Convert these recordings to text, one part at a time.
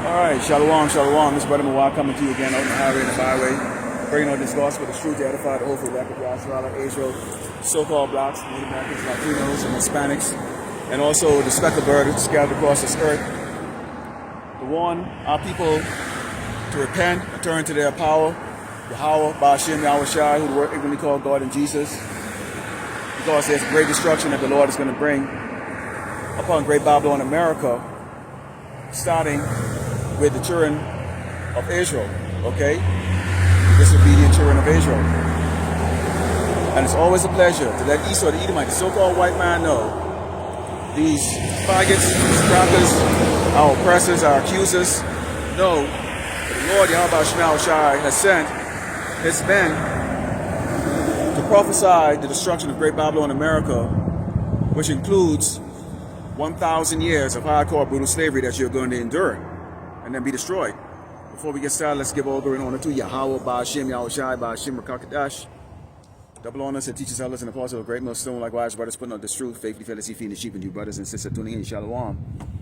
Alright, shalom, shalom. This is Brother Mawar coming to you again out on the highway and the byway, bringing on this gospel, the truth to edify the hopeful elect of Yahshua, Israel, so-called blacks, Native Americans, Latinos, and Hispanics, and also the speckled bird scattered across this earth, to warn our people to repent and turn to their power, Yahweh, Ba'ashem, Yahweh Shai, who the word we call God and Jesus, because there's great destruction that the Lord is going to bring upon Great Babylon, America, starting with the children of Israel, okay? Disobedient children of Israel. And it's always a pleasure to let Esau, the Edomite, the so-called white man, know these faggots, scrappers, our oppressors, our accusers, know that the Lord Yahweh Shai has sent his men to prophesy the destruction of Great Babylon, America, which includes 1,000 years of hardcore brutal slavery that you're going to endure and then be destroyed. Before we get started, let's give all glory and honor to Yahweh, Ba'ashem, Yahweh Shai, Ba'ashem, Rakakadash. Double honors and teachers, elders, and apostles of a great millstone. Likewise, brothers putting out this truth, faithfully, fearlessly feeding the sheep, and you brothers and sisters tuning in, shalom.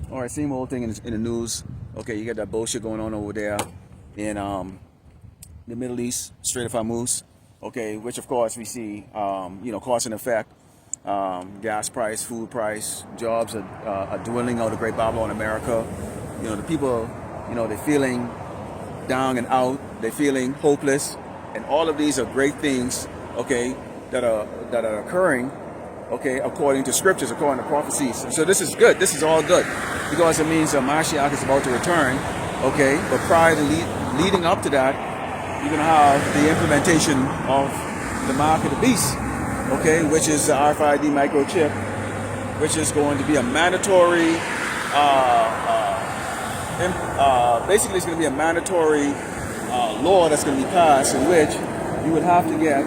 All right, same old thing in the news. Okay, you got that bullshit going on over there in the Middle East, Strait of Hormuz. Okay, which of course we see, cause and effect. Gas price, food price, jobs are dwindling out of Great Babylon, America. The people, they're feeling down and out. They're feeling hopeless, and all of these are great things, okay, that are occurring, okay, according to scriptures, according to prophecies. So this is good. This is all good because it means Mashiach is about to return, okay. But prior to leading up to that, you're gonna have the implementation of the mark of the beast, okay, which is the RFID microchip, which is going to be a mandatory. Basically, it's going to be a mandatory law that's going to be passed in which you would have to get,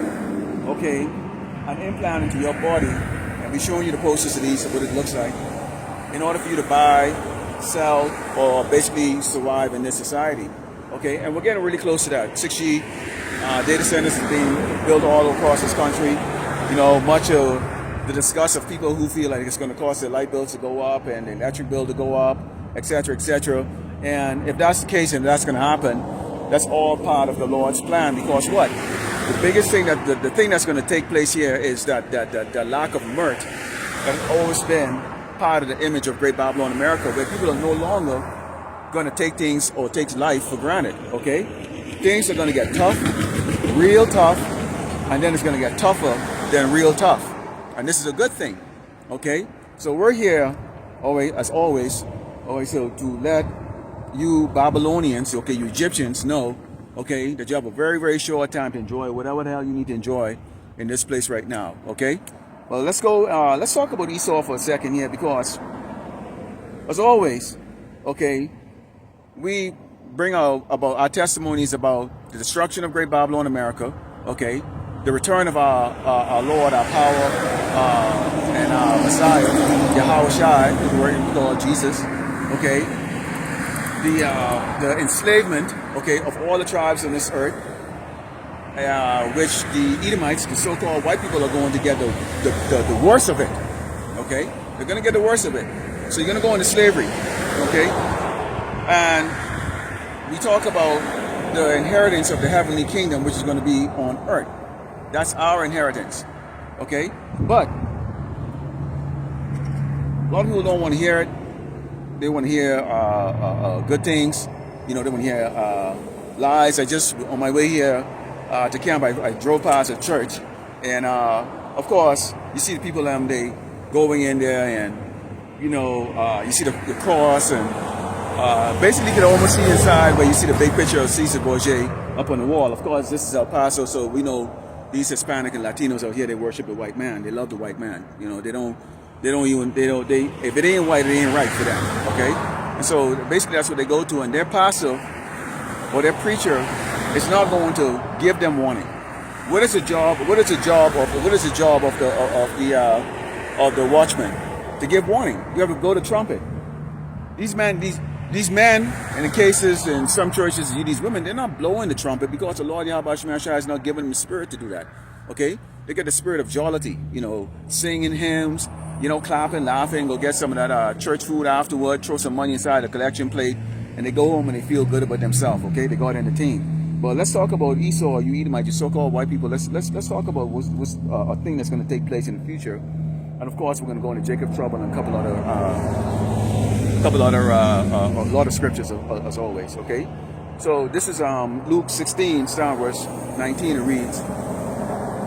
okay, an implant into your body, and be showing you the process of these, what it looks like, in order for you to buy, sell, or basically survive in this society, okay? And we're getting really close to that. 6G data centers are being built all across this country. Much of the discuss of people who feel like it's going to cause their light bills to go up and the electric bill to go up, etc., etc. And if that's the case and that's going to happen, that's all part of the Lord's plan. Because what? The biggest thing the thing that's going to take place here is that the lack of mirth that has always been part of the image of Great Babylon, America, where people are no longer going to take things or take life for granted. Okay, things are going to get tough, real tough, and then it's going to get tougher than real tough. And this is a good thing. Okay, so we're here always, as always, so to let you Babylonians, okay, you Egyptians know, okay, that you have a very, very short time to enjoy whatever the hell you need to enjoy in this place right now, okay? Well, let's go, let's talk about Esau for a second here, because as always, okay, we bring out about our testimonies about the destruction of Great Babylon, America, okay, the return of our Lord, our power, and our Messiah, Yahweh Shai, the word we call Jesus, okay, the enslavement, okay, of all the tribes on this earth, which the Edomites, the so-called white people, are going to get the worst of it, okay? They're going to get the worst of it. So you're going to go into slavery, okay? And we talk about the inheritance of the heavenly kingdom, which is going to be on earth. That's our inheritance, okay? But a lot of people don't want to hear it. They want to hear good things. They want to hear lies. On my way here to camp, I drove past a church. And, of course, you see the people, they going in there and, you see the cross. And basically, you can almost see inside where you see the big picture of Caesar Borgia up on the wall. Of course, this is El Paso, so we know these Hispanic and Latinos out here, they worship the white man. They love the white man. If it ain't white, it ain't right for them, okay? And so basically that's what they go to, and their pastor or their preacher is not going to give them warning. What is the job of the watchman? To give warning. You have to blow the trumpet. These men, and in cases in some churches, these women, they're not blowing the trumpet because the Lord Yahweh Shai has not given them the spirit to do that, okay? They get the spirit of jollity, singing hymns, clapping, laughing, go get some of that church food afterward, throw some money inside a collection plate, and they go home and they feel good about themselves. Okay, they got entertained. But let's talk about Esau, you Edomite, you so-called white people. Let's talk about what's a thing that's going to take place in the future. And of course, we're going to go into Jacob's trouble and a lot of scriptures as always. Okay, so this is Luke 16, starting verse 19. It reads,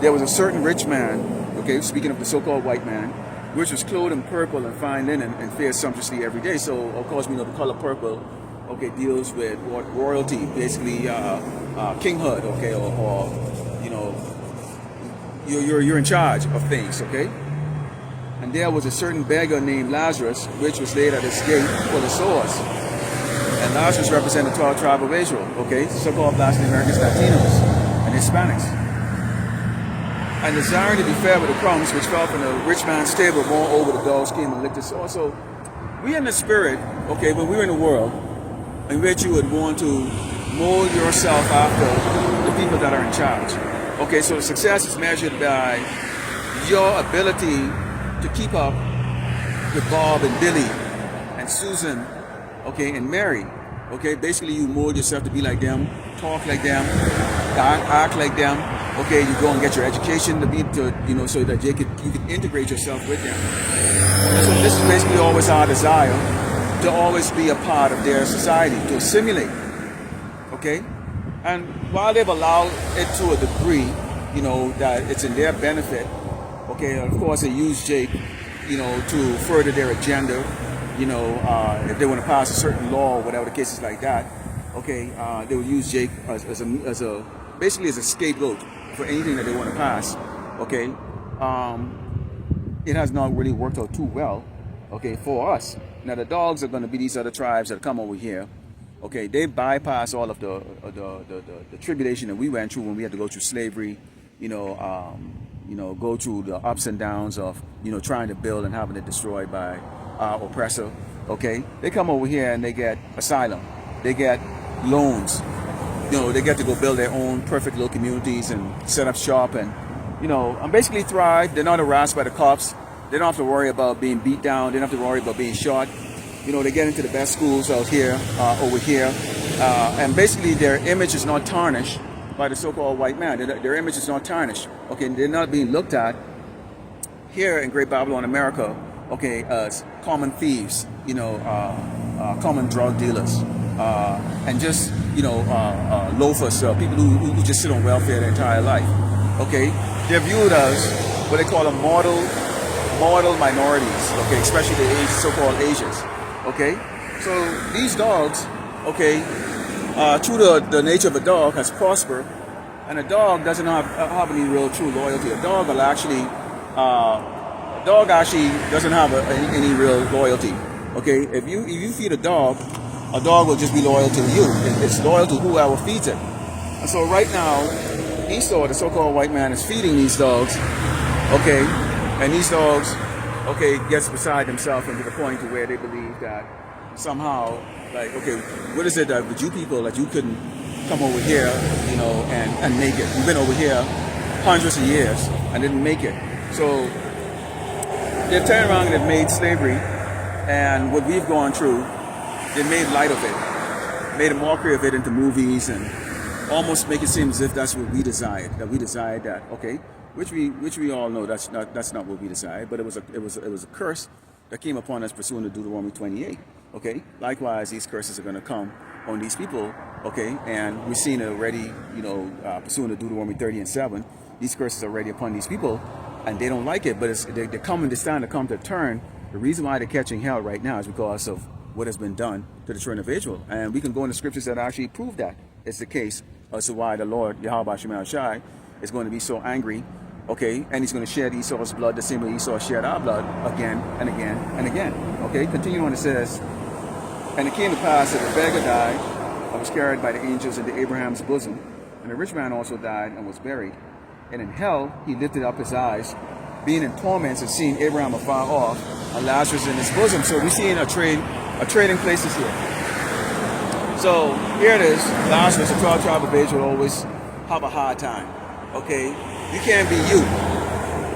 "There was a certain rich man," okay, speaking of the so-called white man, "which was clothed in purple and fine linen and fared sumptuously every day." So of course we know the color purple, okay, deals with what royalty, basically kinghood, okay, or you know, you're in charge of things, okay. And there was a certain beggar named Lazarus, which was laid at his gate full of sores. And Lazarus represented the 12 tribe of Israel, okay, so-called Black Americans, Latinos, and Hispanics. And desiring to be fed with the crumbs which fell from the rich man's table, moreover the dogs came and licked his sores. So we in the spirit, okay, when we're in the world, in which you would want to mold yourself after the people that are in charge. Okay, so success is measured by your ability to keep up with Bob and Billy and Susan, okay, and Mary. Okay, basically you mold yourself to be like them, talk like them, act like them. Okay, you go and get your education so that you can integrate yourself with them. And so this is basically always our desire, to always be a part of their society, to assimilate. Okay, and while they've allowed it to a degree, that it's in their benefit. Okay, of course they use Jake, to further their agenda. If they want to pass a certain law or whatever the case is like that. Okay, they will use Jake basically as a scapegoat for anything that they want to pass. Okay, it has not really worked out too well. Okay, for us. Now the dogs are going to be these other tribes that come over here. Okay, they bypass all of the tribulation that we went through when we had to go through slavery. Go through the ups and downs of trying to build and having it destroyed by our oppressor. Okay, they come over here and they get asylum, they get loans. They get to go build their own perfect little communities and set up shop and basically thrive. They're not harassed by the cops. They don't have to worry about being beat down. They don't have to worry about being shot. They get into the best schools out here, over here, and basically their image is not tarnished by the so-called white man. Their image is not tarnished. Okay, they're not being looked at here in Great Babylon, America. Okay, as common thieves, common drug dealers, and just loafers, people who just sit on welfare their entire life. Okay, they're viewed as what they call mortal minorities. Okay, especially the so-called Asians. Okay, so these dogs, okay, through the nature of a dog, has prospered, and a dog doesn't have any real true loyalty. A dog actually doesn't have any real loyalty. Okay, if you feed a dog will just be loyal to you. It's loyal to whoever feeds it. And so right now, Esau, the so-called white man, is feeding these dogs. Okay, and these dogs, okay, gets beside themselves and to the point to where they believe that somehow, like, okay, what is it that with you people that you couldn't come over here, and make it? You've been over here hundreds of years and didn't make it. So they've turned around and they've made slavery and what we've gone through, they made light of it, made a mockery of it into movies and almost make it seem as if that's what we desired. That we desired that, okay, which we all know that's not what we desired. But it was a curse that came upon us pursuant to Deuteronomy 28. Okay, likewise these curses are going to come on these people. Okay, and we've seen it already. Pursuant to Deuteronomy 30 and 7, these curses are already upon these people, and they don't like it. But they're coming. It's time to come to turn. The reason why they're catching hell right now is because of what has been done to the children of Israel. And we can go into scriptures that actually prove that it's the case as to why the Lord, Yahweh Shemel Shai, is going to be so angry, okay, and he's going to shed Esau's blood the same way Esau shed our blood again and again and again. Okay, continue on, it says, and it came to pass that the beggar died and was carried by the angels into Abraham's bosom, and the rich man also died and was buried. And in hell he lifted up his eyes, being in torments and seeing Abraham afar off, and Lazarus in his bosom. So we're seeing a trading places here. So here it is, Lazarus, the 12 tribe of Israel, always have a hard time. Okay, you can't be you.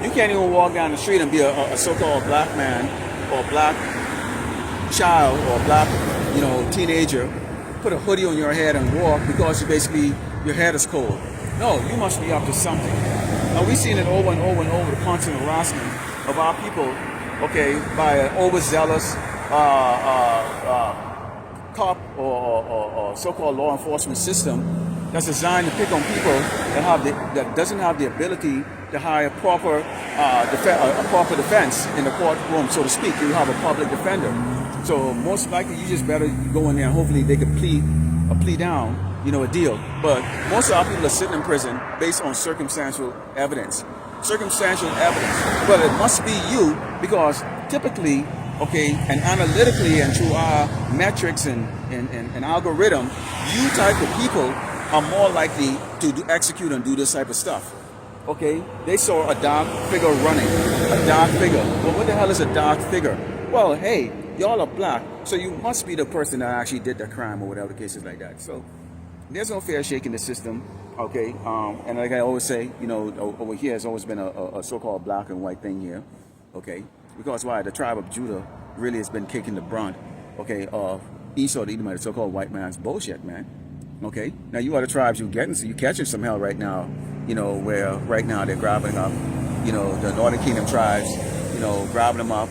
You can't even walk down the street and be a so-called black man or black child or black, teenager put a hoodie on your head and walk because you basically your head is cold. No, you must be up to something. Now we've seen it over and over and over, the constant harassment of our people, okay, by an overzealous cop or so-called law enforcement system that's designed to pick on people that doesn't have the ability to hire proper defense in the courtroom, so to speak. You have a public defender. So most likely you just better go in there and hopefully they could plea down, a deal. But most of our people are sitting in prison based on circumstantial evidence. Circumstantial evidence. But it must be you because typically, okay, and analytically and through our metrics and algorithm, you type of people are more likely to execute and do this type of stuff. Okay, they saw a dark figure running, a dark figure. Well, what the hell is a dark figure? Well, hey, y'all are black, so you must be the person that actually did the crime or whatever the case is like that. So there's no fair shake in the system, okay? And like I always say, over here has always been a so-called black and white thing here, okay? Because why? The tribe of Judah really has been kicking the brunt, okay, of Esau, the Edomite, the so-called white man's bullshit, man. Okay? Now you other tribes you're catching some hell right now, where right now they're grabbing up, the Northern Kingdom tribes, grabbing them up,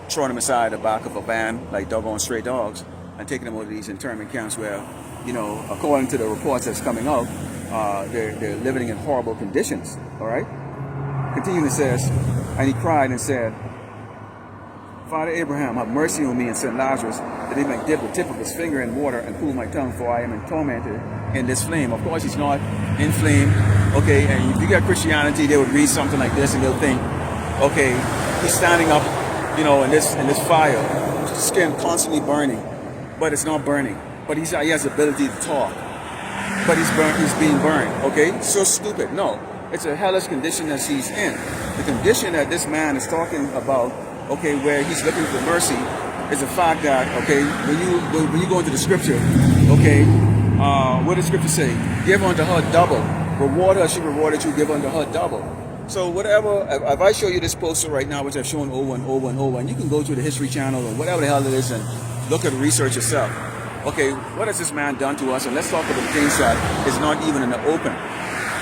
throwing them inside the back of a van like doggone stray dogs and taking them over to these internment camps where, according to the reports that's coming out, they're living in horrible conditions, all right? Continuing, it says, and he cried and said, Father Abraham, have mercy on me and send Lazarus that he may dip the tip of his finger in water and cool my tongue, for I am tormented in this flame. Of course, he's not in flame, okay? And if you got Christianity, they would read something like this and they'll think, okay, he's standing up, in this fire, his skin constantly burning, but it's not burning. But he has the ability to talk, but he's being burned, okay? So stupid. No, it's a hellish condition that he's in. The condition that this man is talking about, okay, where he's looking for mercy, is the fact that, okay, when you go into the scripture, okay, what does the scripture say? Give unto her double. Reward her, she rewarded you, give unto her double. So whatever, if I show you this poster right now, which I've shown over and over and over, and you can go to the History Channel or whatever the hell it is and look at the research yourself. Okay, what has this man done to us? And let's talk about the things that is not even in the open.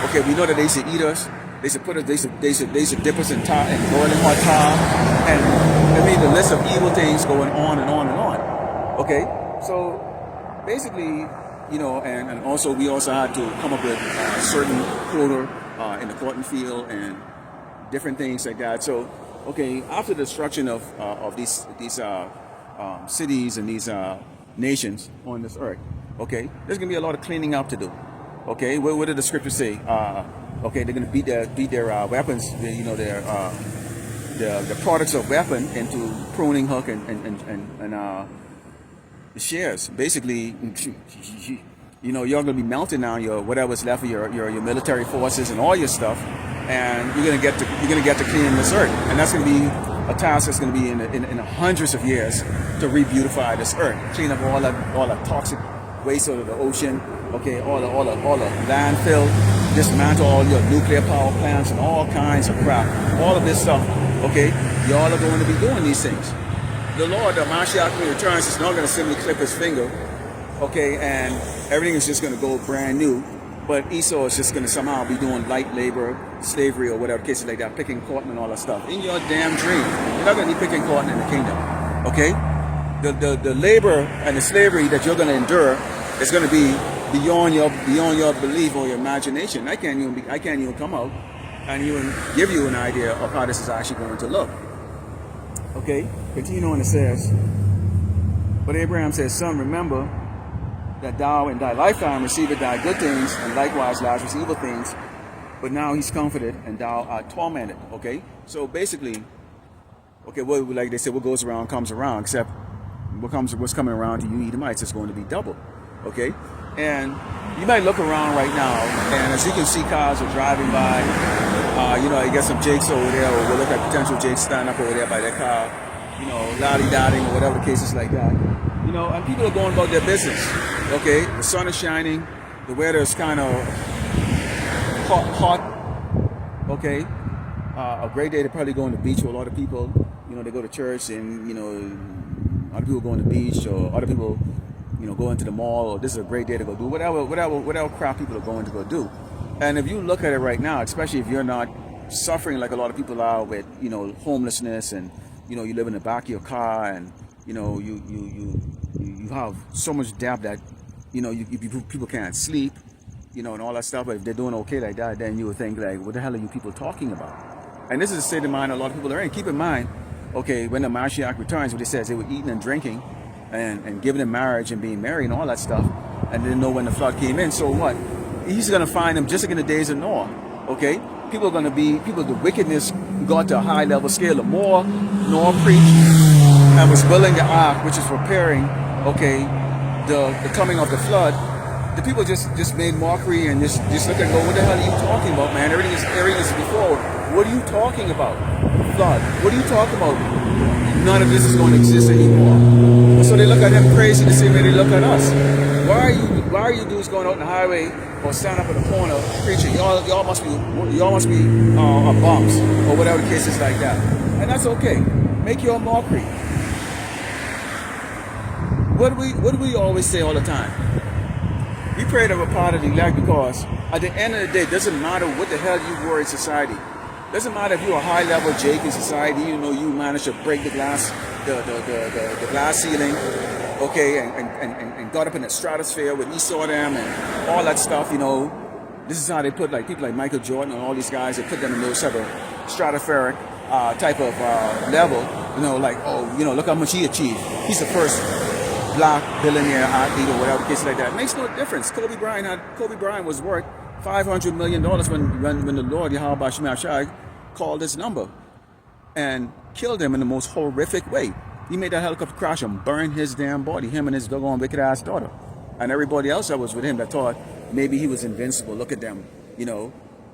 Okay, we know that they used to eat us. They should dip us in boiling hot tar, and I mean the list of evil things going on and on and on. Okay, so basically, and also we also had to come up with a certain quota in the cotton field and different things like that. So, okay, after the destruction of these cities and these nations on this earth, okay, there's gonna be a lot of cleaning up to do. Okay, what did the scripture say? Okay, they're going to beat their weapons, the products of weapon into pruning hook and the shares. Basically, you're going to be melting down your whatever's left of your military forces and all your stuff, and you're going to get to clean this earth, and that's going to be a task that's going to be in hundreds of years to re-beautify this earth, clean up all that toxic waste out of the ocean. Okay, all the landfill, dismantle all your nuclear power plants and all kinds of crap. All of this stuff, okay, y'all are going to be doing these things. The Lord, the Mashiach, when he returns, is not going to simply clip his finger, okay, and everything is just going to go brand new. But Esau is just going to somehow be doing light labor, slavery, or whatever cases like that, picking cotton and all that stuff. In your damn dream, you're not going to be picking cotton in the kingdom, okay? The labor and the slavery that you're going to endure is going to be beyond your belief or your imagination. I can't even come out and even give you an idea of how this is actually going to look. Okay, continue on. It says, but Abraham says, son, remember that thou in thy lifetime receivest thy good things, and likewise Lazarus evil things, but now he's comforted and thou art tormented. Okay, so basically, okay, like they say, what goes around comes around, except what's coming around to you Edomites is going to be double. Okay, and you might look around right now, and as you can see, cars are driving by. You got some jakes over there, or we'll look at potential jakes standing up over there by their car, lolly-dotting or whatever the case is like that. And people are going about their business. Okay, the sun is shining, the weather is kind of hot. Okay, a great day to probably go on the beach for a lot of people. They go to church, and other people go on the beach, or other people go into the mall, or this is a great day to go do whatever crap people are going to go do. And if you look at it right now, especially if you're not suffering like a lot of people are with, homelessness, and you live in the back of your car, and you have so much debt that people can't sleep, and all that stuff. But if they're doing okay like that, then you would think, like, what the hell are you people talking about? And this is a state of mind a lot of people are in. Keep in mind, okay, when the Mashiach returns, what it says, they were eating and drinking and giving in marriage and being married and all that stuff, and didn't know when the flood came in. So what? He's going to find them just like in the days of Noah. Okay, the wickedness got to a high level scale. The more Noah preached and was building the ark, which is preparing, okay, the coming of the flood, the people just made mockery and just look and go, what the hell are you talking about, man? Everything is before. What are you talking about? Flood. What are you talking about? None of this is going to exist anymore. So they look at him crazy the same way they look at us. Why are you dudes going out on the highway or stand up in the corner preaching? Y'all must be bums, or whatever the case is like that. And that's okay. Make your mockery. What do we always say all the time? We pray that we're part of the elect, because at the end of the day, it doesn't matter what the hell you were in society. Doesn't matter if you're a high level Jake in society, you managed to break the glass ceiling, okay, and got up in the stratosphere with Esau them and all that stuff. This is how they put like people like Michael Jordan and all these guys. They put them in those type of stratospheric type of level. Look how much he achieved. He's the first black billionaire athlete or whatever case like that. It makes no difference. Kobe Bryant was worth $500 million when the Lord Yahweh Shema Shai called his number and killed him in the most horrific way. He made that helicopter crash and burned his damn body, him and his doggone wicked ass daughter. And everybody else that was with him that thought maybe he was invincible. Look at them.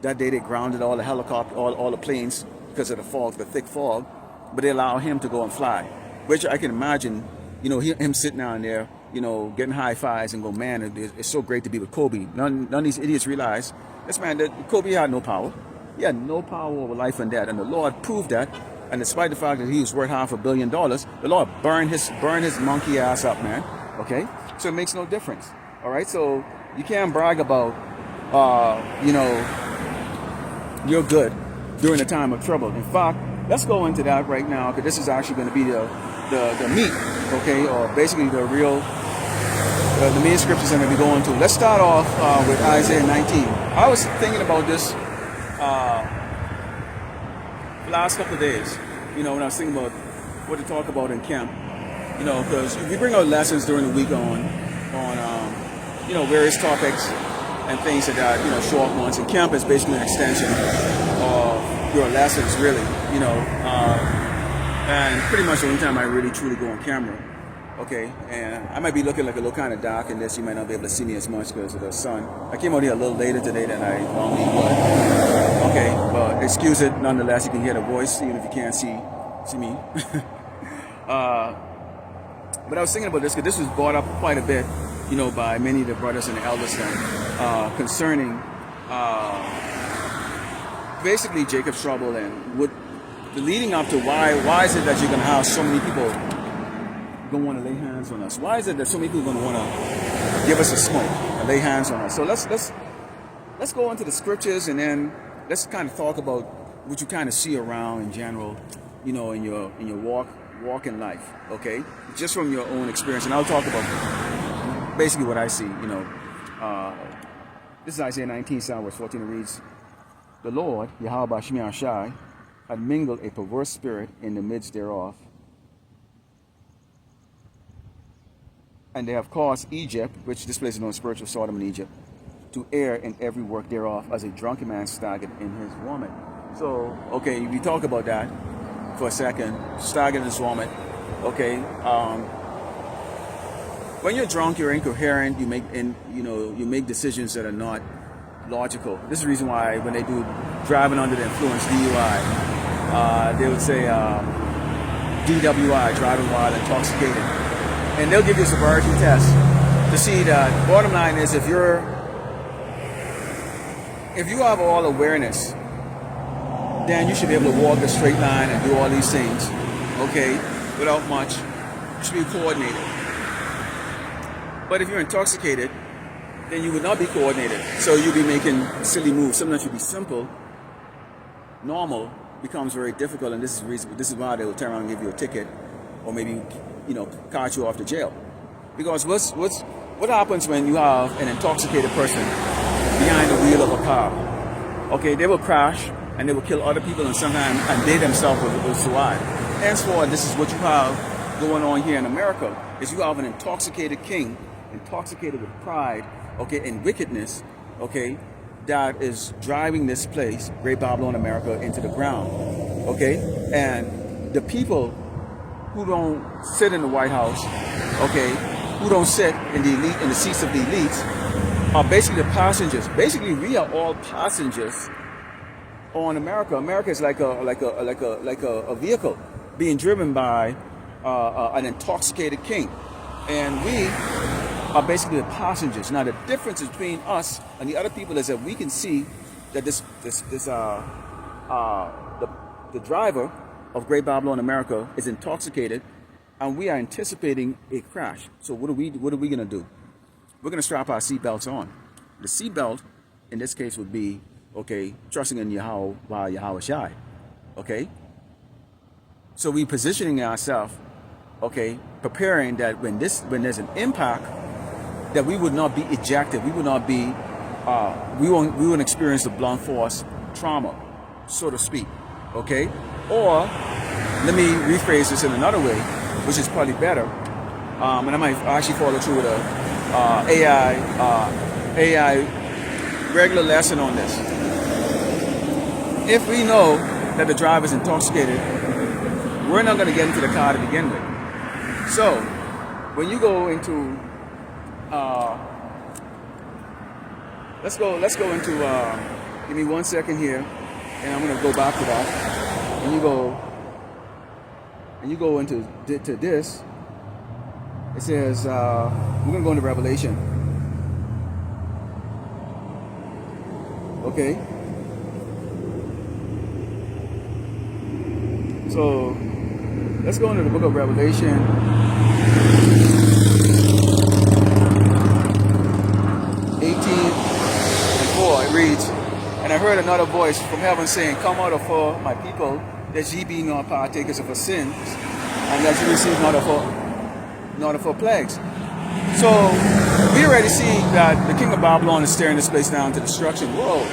That day they grounded all the helicopter, all the planes because of the fog, the thick fog, but they allowed him to go and fly, which I can imagine, him sitting down there, getting high fives and go, man, it's so great to be with Kobe. None of these idiots realize this man, that Kobe had no power. He had no power over life and death, and the Lord proved that. And despite the fact that he was worth $500 million, the Lord burned his monkey ass up, man. Okay, so it makes no difference. All right, so you can't brag about, you're good during the time of trouble. In fact, let's go into that right now, because this is actually going to be the meat, okay, or basically the main scriptures I'm going to be going to. Let's start off with Isaiah 19. I was thinking about this last couple of days, when I was thinking about what to talk about in camp, because we bring out lessons during the week on various topics and things like that, short ones. And camp is basically an extension of your lessons, really, and pretty much the only time I really truly go on camera. Okay, and I might be looking like a little kind of dark in this. You might not be able to see me as much because of the sun. I came out here a little later today than I normally would. Okay, but excuse it nonetheless. You can hear the voice even if you can't see me. But I was thinking about this because this was brought up quite a bit, by many of the brothers and the elders then, concerning basically Jacob's trouble and what the leading up to why is it that you're going to have so many people don't want to lay hands on us? Why is it that so many people are going to want to give us a smoke and lay hands on us? So let's go into the scriptures, and then let's kind of talk about what you kind of see around in general, in your walk in life, okay? Just from your own experience, and I'll talk about basically what I see. This is Isaiah 19, verse 14. It reads, "The Lord Yahweh Shema Shai had mingled a perverse spirit in the midst thereof, and they have caused Egypt," which this place is known as spiritual Sodom and Egypt, "to err in every work thereof, as a drunken man staggered in his vomit." So, okay, we talk about that for a second. Staggered in his vomit. Okay, when you're drunk, you're incoherent. You make decisions that are not logical. This is the reason why when they do driving under the influence DUI, they would say DWI, driving while intoxicated. And they'll give you a sobriety test to see that. Bottom line is, if you have all awareness, then you should be able to walk a straight line and do all these things, okay, without much. You should be coordinated. But if you're intoxicated, then you would not be coordinated. So you'll be making silly moves. Sometimes you'll be simple. Normal becomes very difficult, and this is why they will turn around and give you a ticket, or maybe, cart you off to jail. Because what happens when you have an intoxicated person behind the wheel of a car? Okay, they will crash and they will kill other people, and sometimes they themselves will survive. Henceforth, this is what you have going on here in America: is you have an intoxicated king, intoxicated with pride, okay, and wickedness, okay, that is driving this place, Great Babylon America, into the ground, okay? And the people who don't sit in the White House, okay, who don't sit in the seats of the elites, are basically the passengers. Basically, we are all passengers on America. America is like a vehicle being driven by an intoxicated king, and we are basically the passengers. Now, the difference between us and the other people is that we can see that the driver of Great Babylon America is intoxicated, and we are anticipating a crash. So what are we going to do? We're going to strap our seatbelts on. The seatbelt, in this case, would be, okay, trusting in Yahweh Shai. Okay? So we positioning ourselves, okay, preparing that when there's an impact, that we would not be ejected. We would not be, we won't experience the blunt force trauma, so to speak. Okay? Or, let me rephrase this in another way, which is probably better. And I might actually follow through with a AI regular lesson on this. If we know that the driver is intoxicated, we're not going to get into the car to begin with. So, when you go into let's go into give me 1 second here, and I'm going to go back to that. And you go into this. It says we're going to go into Revelation. Okay. So let's go into the book of Revelation. 18:4, it reads, "And I heard another voice from heaven saying, Come out of her, my people, that ye be not partakers of her sins, and that ye receive not of her plagues." So we already see that the king of Babylon is staring this place down to destruction. Whoa,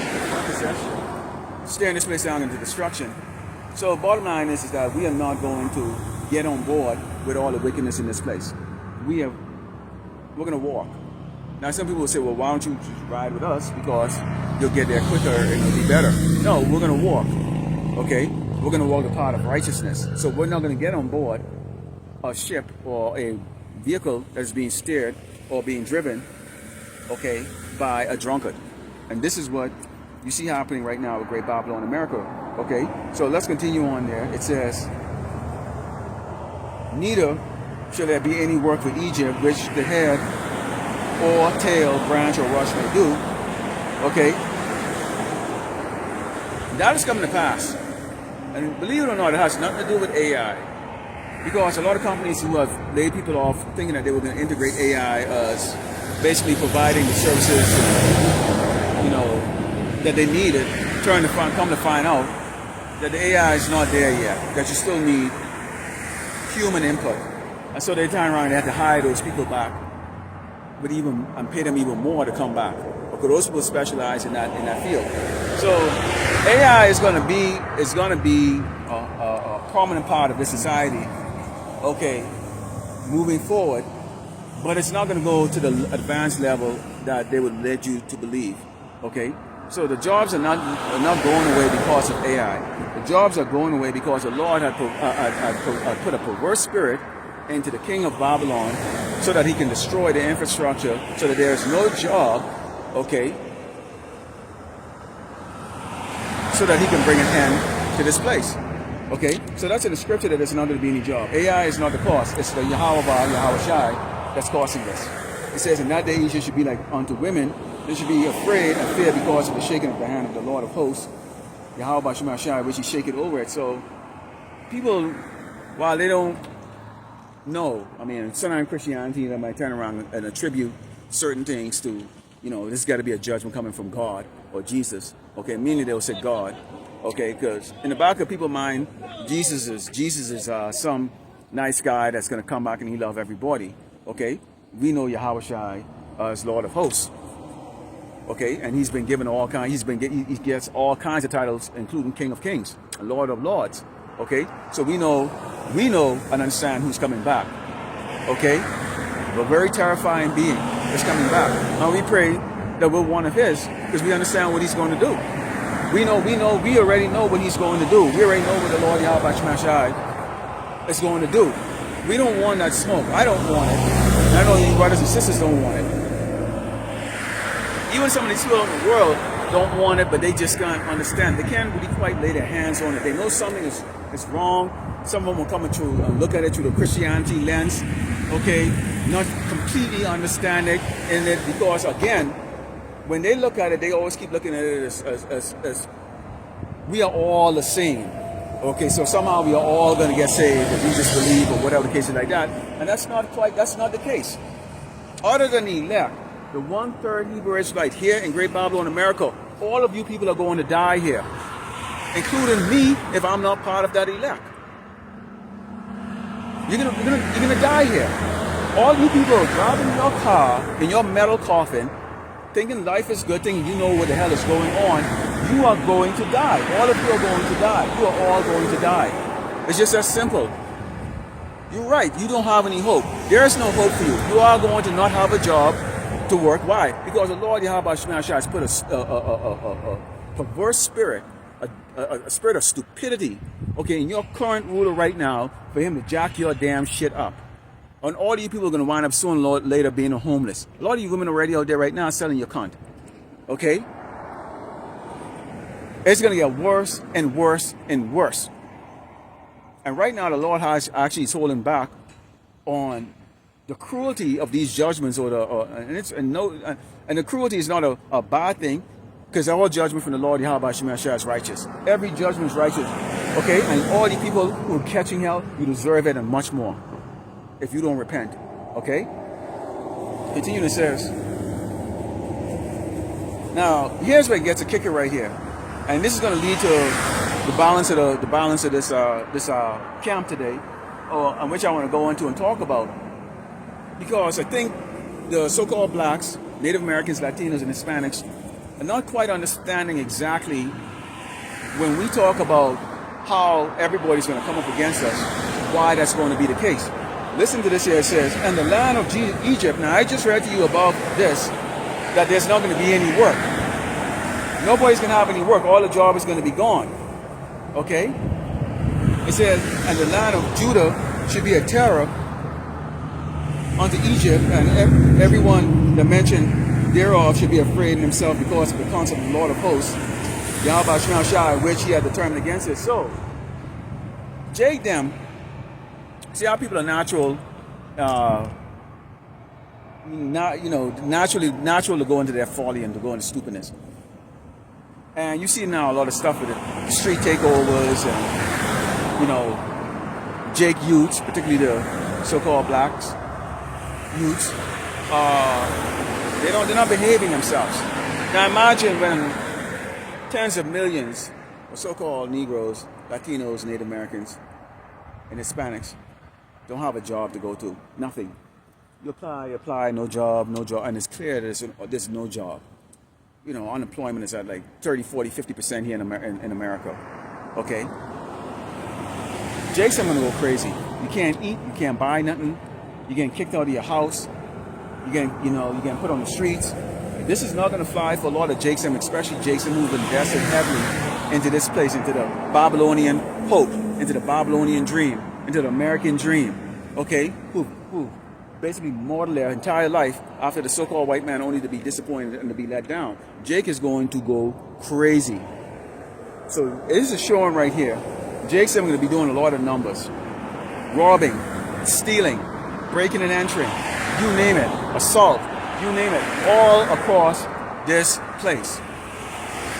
staring this place down into destruction. So bottom line is that we are not going to get on board with all the wickedness in this place. We're going to walk. Now, some people will say, well, why don't you just ride with us? Because you'll get there quicker and it'll be better. No, we're going to walk, okay? We're going to walk the path of righteousness. So we're not going to get on board a ship or a vehicle that's being steered or being driven, okay, by a drunkard. And this is what you see happening right now with Great Babylon America, okay? So let's continue on there. It says, "Neither shall there be any work for Egypt, which the head or tail, branch, or rush may do." Okay? That is coming to pass. And believe it or not, it has nothing to do with AI. Because a lot of companies who have laid people off thinking that they were going to integrate AI as basically providing the services, that they needed, come to find out that the AI is not there yet, that you still need human input. And so they turn around and they have to hire those people back, and pay them even more to come back. Because those people specialize in that field. So AI is going to be a prominent part of this society, okay, moving forward. But it's not going to go to the advanced level that they would lead you to believe, okay. So the jobs are not going away because of AI. The jobs are going away because the Lord had put a perverse spirit into the king of Babylon so that he can destroy the infrastructure, so that there is no job, okay, so that he can bring an end to this place, okay. So that's in the scripture, that there's not going to be any job. AI is not the cause. It's the Yahweh Shai that's causing this. It says, "In that day you should be like unto women. They should be afraid and fear because of the shaking of the hand of the Lord of hosts, Yahweh Shai, which he shake it over it." So people, while they don't No, I mean, sometimes Christianity, they might turn around and attribute certain things to, this got to be a judgment coming from God or Jesus. Okay, meaning they'll say God. Okay, because in the back of people's mind, Jesus is some nice guy that's going to come back and he love everybody. Okay, we know Yahweh Shai is Lord of Hosts. Okay, and he's been given all kinds. He gets all kinds of titles, including King of Kings and Lord of Lords. Okay, so we know and understand who's coming back. Okay, a very terrifying being is coming back. Now we pray that we're one of His because we understand what He's going to do. We already know what He's going to do. We already know what the Lord Yahweh Shai is going to do. We don't want that smoke. I don't want it. And I know you brothers and sisters don't want it. Even some of these people in the world don't want it, but they just can't understand. They can't really quite lay their hands on it. They know something is wrong. Some of them will come into look at it through the Christianity lens, okay, not completely understanding in it because, again, when they look at it, they always keep looking at it as we are all the same. Okay, so somehow we are all going to get saved if we just believe or whatever the case is like that. And that's not the case. Other than the elect, the 1/3 Hebrew Israelite here in Great Babylon, America, all of you people are going to die here, including me if I'm not part of that elect. You're gonna die here. All you people are driving your car in your metal coffin, thinking life is good, thinking you know what the hell is going on. You are going to die. All of you are going to die. You are all going to die. It's just that simple. You're right. You don't have any hope. There is no hope for you. You are going to not have a job to work. Why? Because the Lord Yahweh has put a perverse spirit, a spirit of stupidity, okay, in your current ruler right now for him to jack your damn shit up. And all of you people are going to wind up sooner or later being homeless. A lot of you women already out there right now selling your cunt. Okay? It's going to get worse and worse and worse. And right now the Lord has actually holding back on the cruelty of these judgments, and the cruelty is not a bad thing, because all judgment from the Lord Yahweh Shai is righteous. Every judgment is righteous, okay? And all the people who are catching hell, you deserve it and much more, if you don't repent, okay? Continue, it says. Now here's where it gets a kicker right here, and this is going to lead to the balance of this camp today, on which I want to go into and talk about. Because I think the so-called blacks, Native Americans, Latinos, and Hispanics are not quite understanding exactly when we talk about how everybody's going to come up against us, why that's going to be the case. Listen to this here. It says, and the land of Egypt. Now, I just read to you above this that there's not going to be any work. Nobody's going to have any work. All the job is going to be gone. Okay? It says, and the land of Judah should be a terror unto Egypt, and everyone that mentioned thereof should be afraid in himself because of the concept of the Lord of Hosts, Yahweh Shai, which he had determined against it. So, Jake them, see how people are natural to go into their folly and to go into stupidness. And you see now a lot of stuff with the street takeovers and, Jake youths, particularly the so-called blacks, youths, they're not behaving themselves. Now imagine when tens of millions of so-called Negroes, Latinos, Native Americans, and Hispanics don't have a job to go to. Nothing. You apply, no job, and it's clear that there's no job. Unemployment is at like 30, 40, 50% here in America. Okay? Jake's going to go crazy. You can't eat, you can't buy nothing. You're getting kicked out of your house. You're getting put on the streets. This is not going to fly for a lot of Jakeson, especially Jakeson, who've invested heavily into this place, into the Babylonian hope, into the Babylonian dream, into the American dream. Okay, who basically modeled their entire life after the so-called white man, only to be disappointed and to be let down. Jake is going to go crazy. So this is showing right here. Jakeson going to be doing a lot of numbers, robbing, stealing, breaking and entering, you name it, assault, you name it, all across this place.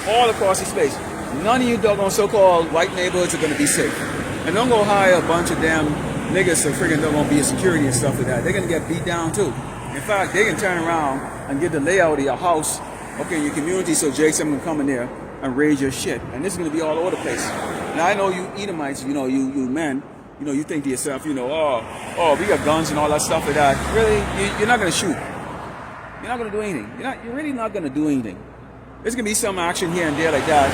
All across this place. None of you doggone so-called white neighborhoods are going to be safe. And don't go hire a bunch of damn niggas are freaking gonna be a security and stuff like that. They're gonna get beat down too. In fact, they can turn around and get the layout of your house, okay, in your community, so Jason can come in there and raid your shit. And this is gonna be all over the place. Now I know you Edomites, you men, you think to yourself, oh, we got guns and all that stuff like that. Really, you're not gonna shoot. You're not gonna do anything. You're really not gonna do anything. There's gonna be some action here and there like that,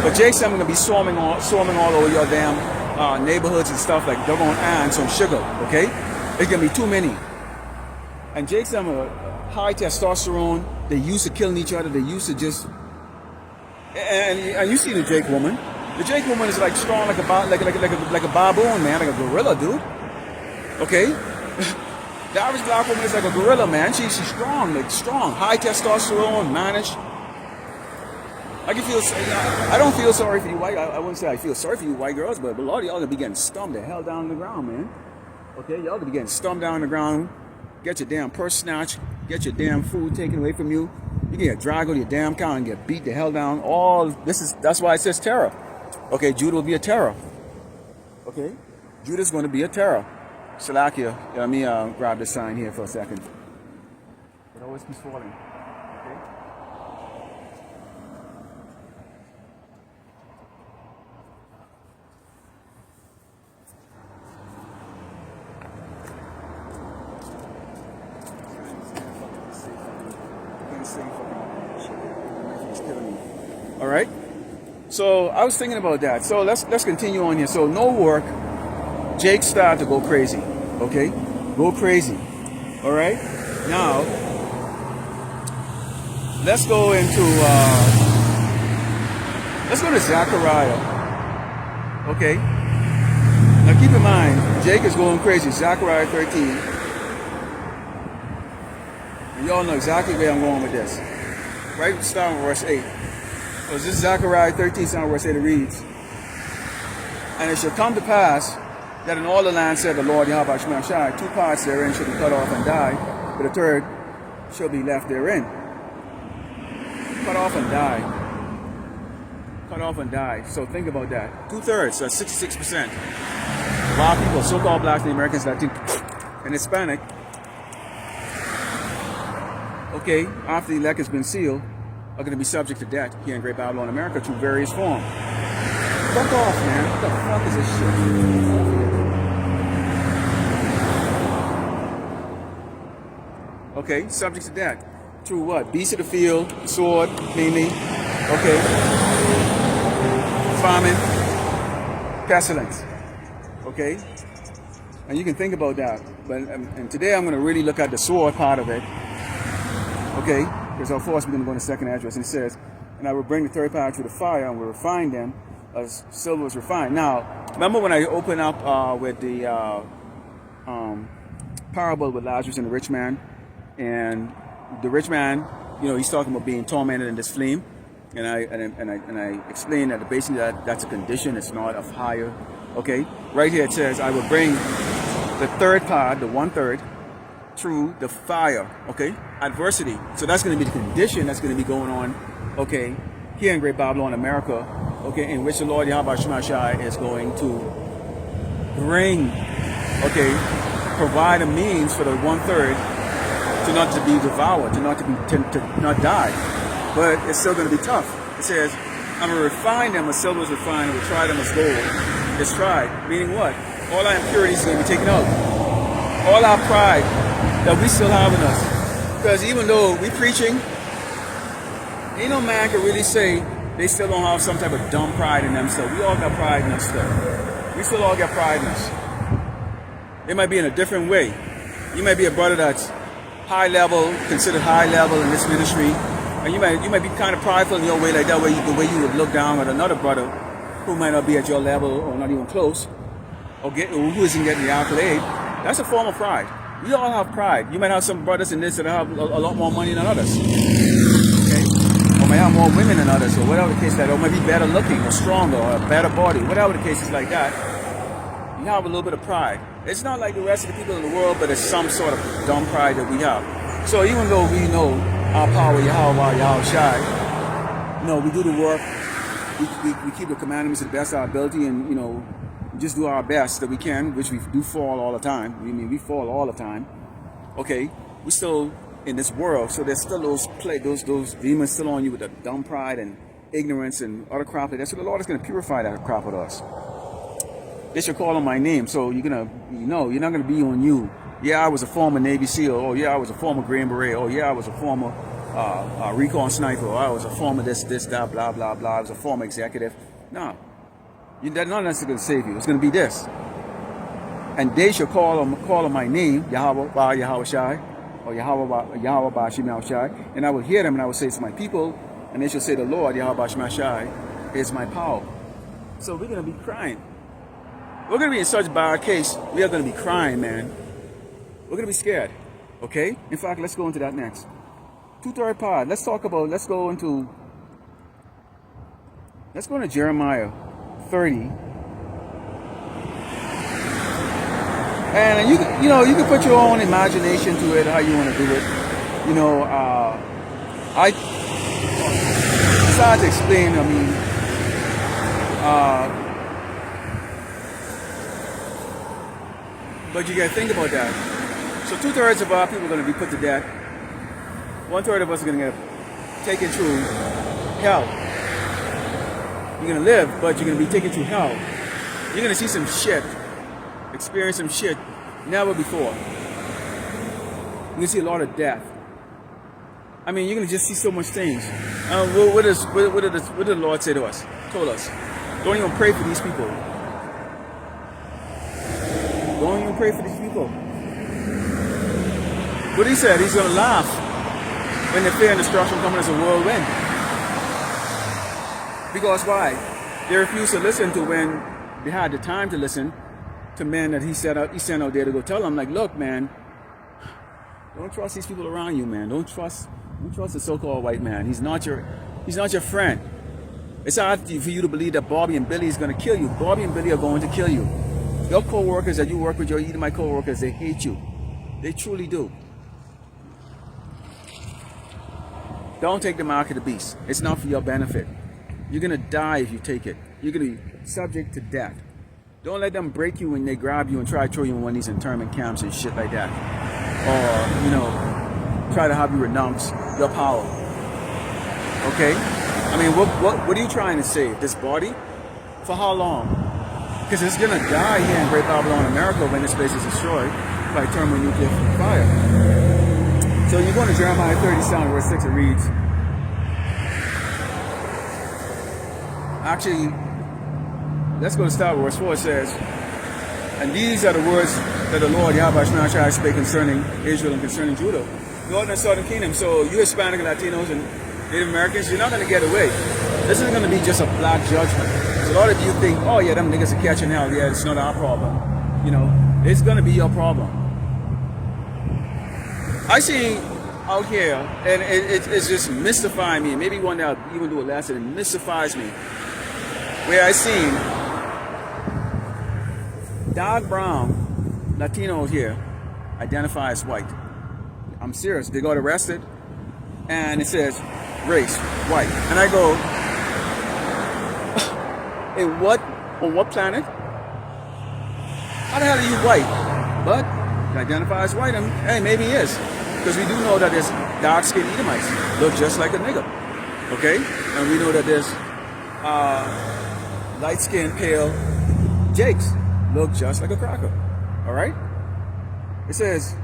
but Jason gonna be swarming all over your damn neighborhoods and stuff like they're going ants on sugar. Okay, there's gonna be too many. And Jason are high testosterone. They used to killing each other. They used to just and you see the Jake woman. The Jake woman is like strong like a baboon, man, like a gorilla, dude. Okay. The average black woman is like a gorilla, man. She's strong, high testosterone, managed. I don't feel sorry for you white. I wouldn't say I feel sorry for you white girls, but a lot of y'all gonna be getting stumped the hell down on the ground, man. Okay, y'all gonna be getting stumped down on the ground. Get your damn purse snatched. Get your damn food taken away from you. You get dragged to your damn car and get beat the hell down. That's why it says terror. Okay, Judah will be a terror. Okay, Judah's going to be a terror. Salakia, let me grab this sign here for a second. It always keeps falling. Okay. All right. So I was thinking about that. So let's continue on here. So no work. Jake started to go crazy. Okay, go crazy. All right. Now let's go to Zechariah. Okay. Now keep in mind, Jake is going crazy. Zechariah 13. And y'all know exactly where I'm going with this. Right, starting with verse 8. So this is Zechariah 13, starting with verse 8, it reads, "And it shall come to pass that in all the land, said the Lord Yahweh Shemashai, 2 parts therein shall be cut off and die, but a third shall be left therein." Cut off and die. Cut off and die. So think about that. 2/3, that's 66%. A lot of people, so-called blacks and Americans, Latino, and Hispanic, okay, after the elect has been sealed, are going to be subject to death here in Great Babylon, America, through various forms. Fuck off, man. What the fuck is this shit? Okay, subject to death. Through what? Beast of the field, sword, mainly. Okay. Famine, pestilence. Okay? And you can think about that. But and today I'm going to really look at the sword part of it. Okay? Because of course we're going to go in the second address, and it says, "And I will bring the third part through the fire, and will refine them as silver is refined." Now, remember when I opened up with the parable with Lazarus and the rich man, and the rich man, he's talking about being tormented in this flame, and I explained that basically that's a condition. It's not of higher. Okay, right here it says, "I will bring the third part, the 1/3, through the fire." Okay, adversity. So that's going to be the condition that's going to be going on. Okay, here in Great Babylon, America. Okay, in which the Lord Yahweh Shemashai is going to bring. Okay, provide a means for the 1/3 to not to be devoured, to not die. But it's still going to be tough. It says, "I'm going to refine them as silver is refined, and will try them as gold is tried." Meaning what? All our impurities are going to be taken out. All our pride that we still have in us. Because even though we preaching, ain't no man can really say they still don't have some type of dumb pride in themselves. We all got pride in us still. We still all got pride in us. It might be in a different way. You might be a brother that's high level, considered high level in this ministry, and you might be kind of prideful in your way, like that way, the way you would look down at another brother who might not be at your level or not even close, or who isn't getting the accolade. That's a form of pride. We all have pride. You might have some brothers in this that have a lot more money than others, okay? Or might have more women than others, or whatever the case that, or might be better looking, or stronger, or a better body, whatever the case is like that. You have a little bit of pride. It's not like the rest of the people in the world, but it's some sort of dumb pride that we have. So even though we know our power, Yahweh Shai, we do the work. We keep the commandments to the best of our ability, and We just do our best that we can, which we do fall all the time. We fall all the time. Okay, we still in this world, so there's still those demons still on you with the dumb pride and ignorance and other crap like that. So the Lord is going to purify that crap with us. They should call on my name, so you're gonna, you're not gonna be on you. Yeah, I was a former Navy SEAL. Oh yeah, I was a former Green Beret. Oh yeah, I was a former recon sniper. Oh, I was a former this, that, blah, blah, blah. I was a former executive. No, none of that's gonna save you. It's gonna be this. And they should call on my name, Yahweh Ba Yahweh Shai, or Yahweh Ba Shemel Shai, and I will hear them and I will say to my people, and they shall say, the Lord Yahweh Ba Shemel Shai is my power. So we're gonna be crying. We're going to be in such bad case, we are going to be crying, man. We're going to be scared, okay? In fact, let's go into that next. 2/3 part, let's go into Jeremiah 30. And you can put your own imagination to it, how you want to do it. I decided to explain, but you got to think about that. So 2/3 of our people are going to be put to death. 1/3 of us are going to get taken through hell. You're going to live, but you're going to be taken through hell. You're going to see some shit, experience some shit never before. You're going to see a lot of death. You're going to just see so much things. What did the Lord say to us? Told us, don't even pray for these people. Don't even pray for these people. But he said he's going to laugh when the fear and destruction come as a whirlwind. Because why? They refused to listen to when they had the time to listen to men that he sent out there to go tell them, like, look, man, don't trust these people around you, man. Don't trust the so-called white man. He's not your friend. It's hard for you to believe that Bobby and Billy is going to kill you. Bobby and Billy are going to kill you. Your co-workers that you work with, your Edomite co-workers, they hate you. They truly do. Don't take the mark of the beast. It's not for your benefit. You're going to die if you take it. You're going to be subject to death. Don't let them break you when they grab you and try to throw you in one of these internment camps and shit like that. Or, try to have you renounce your power. Okay? What are you trying to save? This body? For how long? Because it's going to die here in Great Babylon, America, when this place is destroyed by thermonuclear fire. So you go to Jeremiah 37, verse 6, it reads, actually, let's go to start with verse 4. It says, and these are the words that the Lord Yahweh Shemashai spake concerning Israel and concerning Judah, northern and southern kingdom. So you Hispanic, Latinos, and Native Americans, you're not going to get away. This isn't going to be just a black judgment. So a lot of you think, oh yeah, them niggas are catching hell. Yeah, it's not our problem. It's going to be your problem. I see out here, and it's just mystifying me. Maybe one day I'll even do a lesson. It mystifies me. Where I seen dark brown Latinos here identify as white. I'm serious. They got arrested, and it says race white, and I go, on what planet? How the hell are you white? But he identifies as white, and hey, maybe he is. Because we do know that there's dark-skinned Edomites, look just like a nigga. Okay? And we know that there's light-skinned, pale Jakes, look just like a cracker. Alright? It says,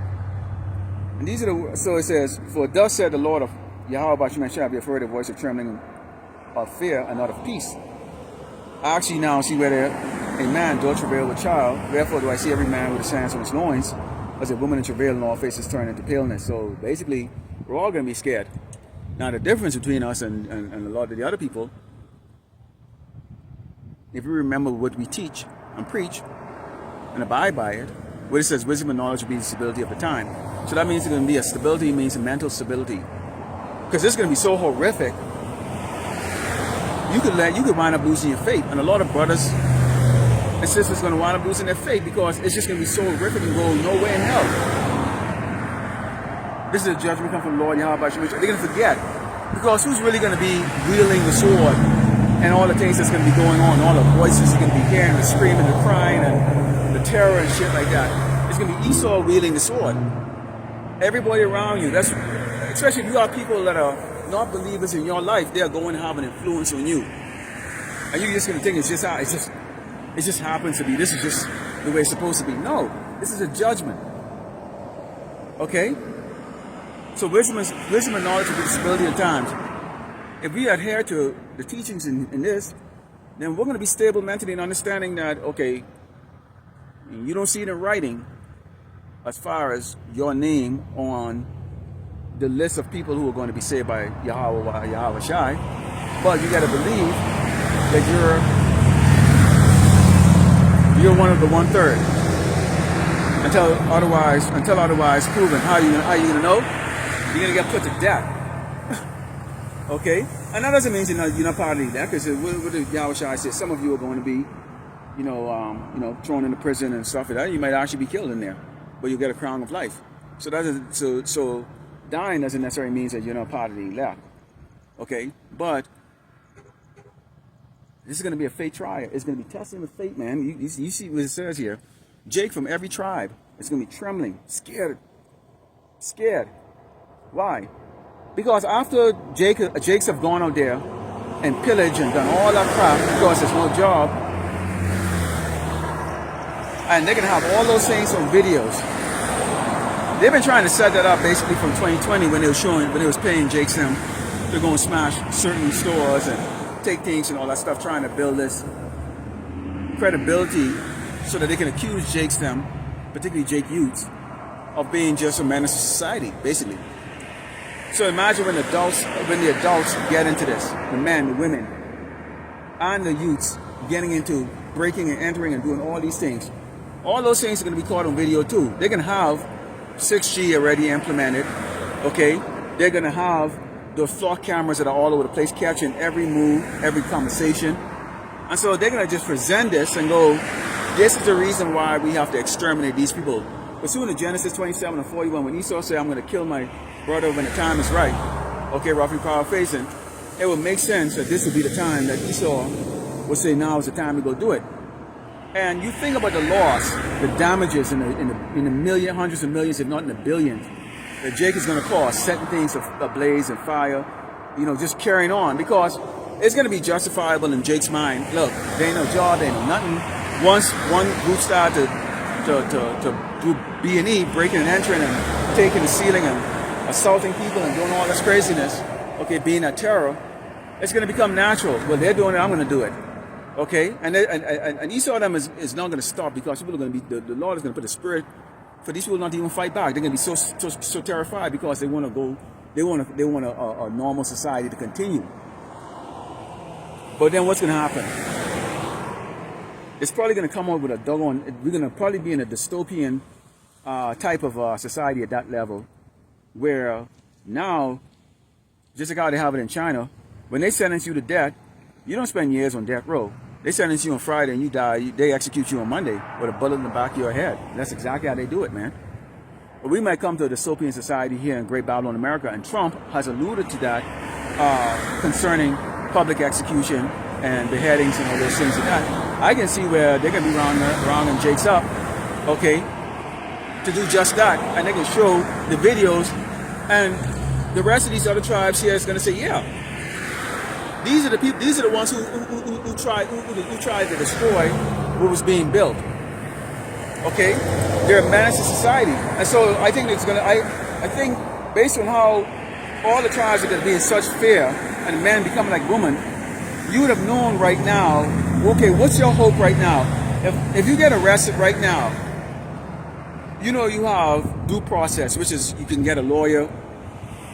and these are so it says, for thus said the Lord of Yahweh Bashem shall be afraid of the voice of trembling of fear and not of peace. I actually now see whether a man doth travail with child, wherefore do I see every man with a sands on his loins, as a woman in travail and all faces turn into paleness. So basically, we're all going to be scared. Now the difference between us and a lot of the other people, if we remember what we teach and preach and abide by it, where it says wisdom and knowledge will be the stability of the time. So that means it's going to be a stability, means a mental stability. Because it's going to be so horrific, you could wind up losing your faith. And a lot of brothers and sisters are going to wind up losing their faith because it's just going to be so horrific and go nowhere in hell. This is a judgment come from the Lord Yahweh. They're going to forget. Because who's really going to be wielding the sword and all the things that's going to be going on, all the voices you're going to be hearing, the screaming, the crying, and the terror and shit like that. It's going to be Esau wielding the sword. Everybody around you, that's especially if you have people that are not believers in your life, they are going to have an influence on you. And you're just going to think it just happens to be, this is just the way it's supposed to be. No, this is a judgment. Okay? So wisdom and knowledge of the disability of times. If we adhere to the teachings in this, then we're going to be stable mentally and understanding that, okay, you don't see it in writing as far as your name on the list of people who are going to be saved by Yahweh Shai, but you got to believe that you're one of the 1/3 until otherwise proven. How you gonna know? You're gonna get put to death. Okay, and that doesn't mean you're not part of that, because what did Yahweh Shai say? Some of you are going to be, thrown into prison and stuff like that. You might actually be killed in there, but you get a crown of life. So so dying doesn't necessarily mean that you're not part of the elect. Okay, but this is going to be a faith trial. It's going to be testing the faith, man. You see what it says here. Jake from every tribe is going to be trembling, scared. Why? Because after Jakes have gone out there and pillaged and done all that crap, because there's no job, and they're going to have all those things on videos. They've been trying to set that up basically from 2020 when they was paying Jakes them to go and smash certain stores and take things and all that stuff, trying to build this credibility so that they can accuse Jakes them, particularly Jake youths, of being just a menace to society, basically. So imagine when the adults get into this, the men, the women, and the youths getting into breaking and entering and doing all these things. All those things are going to be caught on video too. They're going to have 6G already implemented, okay? They're going to have those flock cameras that are all over the place, capturing every move, every conversation. And so they're going to just present this and go, this is the reason why we have to exterminate these people. But soon in Genesis 27 and 41, when Esau said, I'm going to kill my brother when the time is right, okay, roughly paraphrasing, it would make sense that this would be the time that Esau would say, now is the time to go do it. And you think about the loss, the damages in the hundreds of millions, if not in the billions, that Jake is going to cause, setting things ablaze and fire, just carrying on, because it's going to be justifiable in Jake's mind. Look, they ain't no job, they ain't no nothing. Once one group started to do B&E, breaking and entering and taking the ceiling and assaulting people and doing all this craziness, okay, being a terror, it's going to become natural. Well, they're doing it, I'm going to do it. Okay, and Esau them is not going to stop, because people are going to be, the Lord is going to put a spirit for these people not to even fight back. They're going to be so terrified, because they want to go, they want a normal society to continue. But then what's going to happen? It's probably going to come out with a doggone, we're going to probably be in a dystopian type of society at that level, where now, just like how they have it in China, when they sentence you to death, you don't spend years on death row. They sentence you on Friday and you die. They execute you on Monday with a bullet in the back of your head. That's exactly how they do it, man. But we might come to a dystopian society here in Great Babylon, America, and Trump has alluded to that concerning public execution and beheadings and all those things like that. I can see where they're going to be rounding Jakes up, okay, to do just that. And they can show the videos, and the rest of these other tribes here is going to say, yeah, these are the people. These are the ones who tried to destroy what was being built. Okay, they're a menace to society, and so I think it's gonna. I think based on how all the tribes are going to be in such fear, and men becoming like women, you would have known right now. Okay, what's your hope right now? If you get arrested right now, you have due process, which is you can get a lawyer.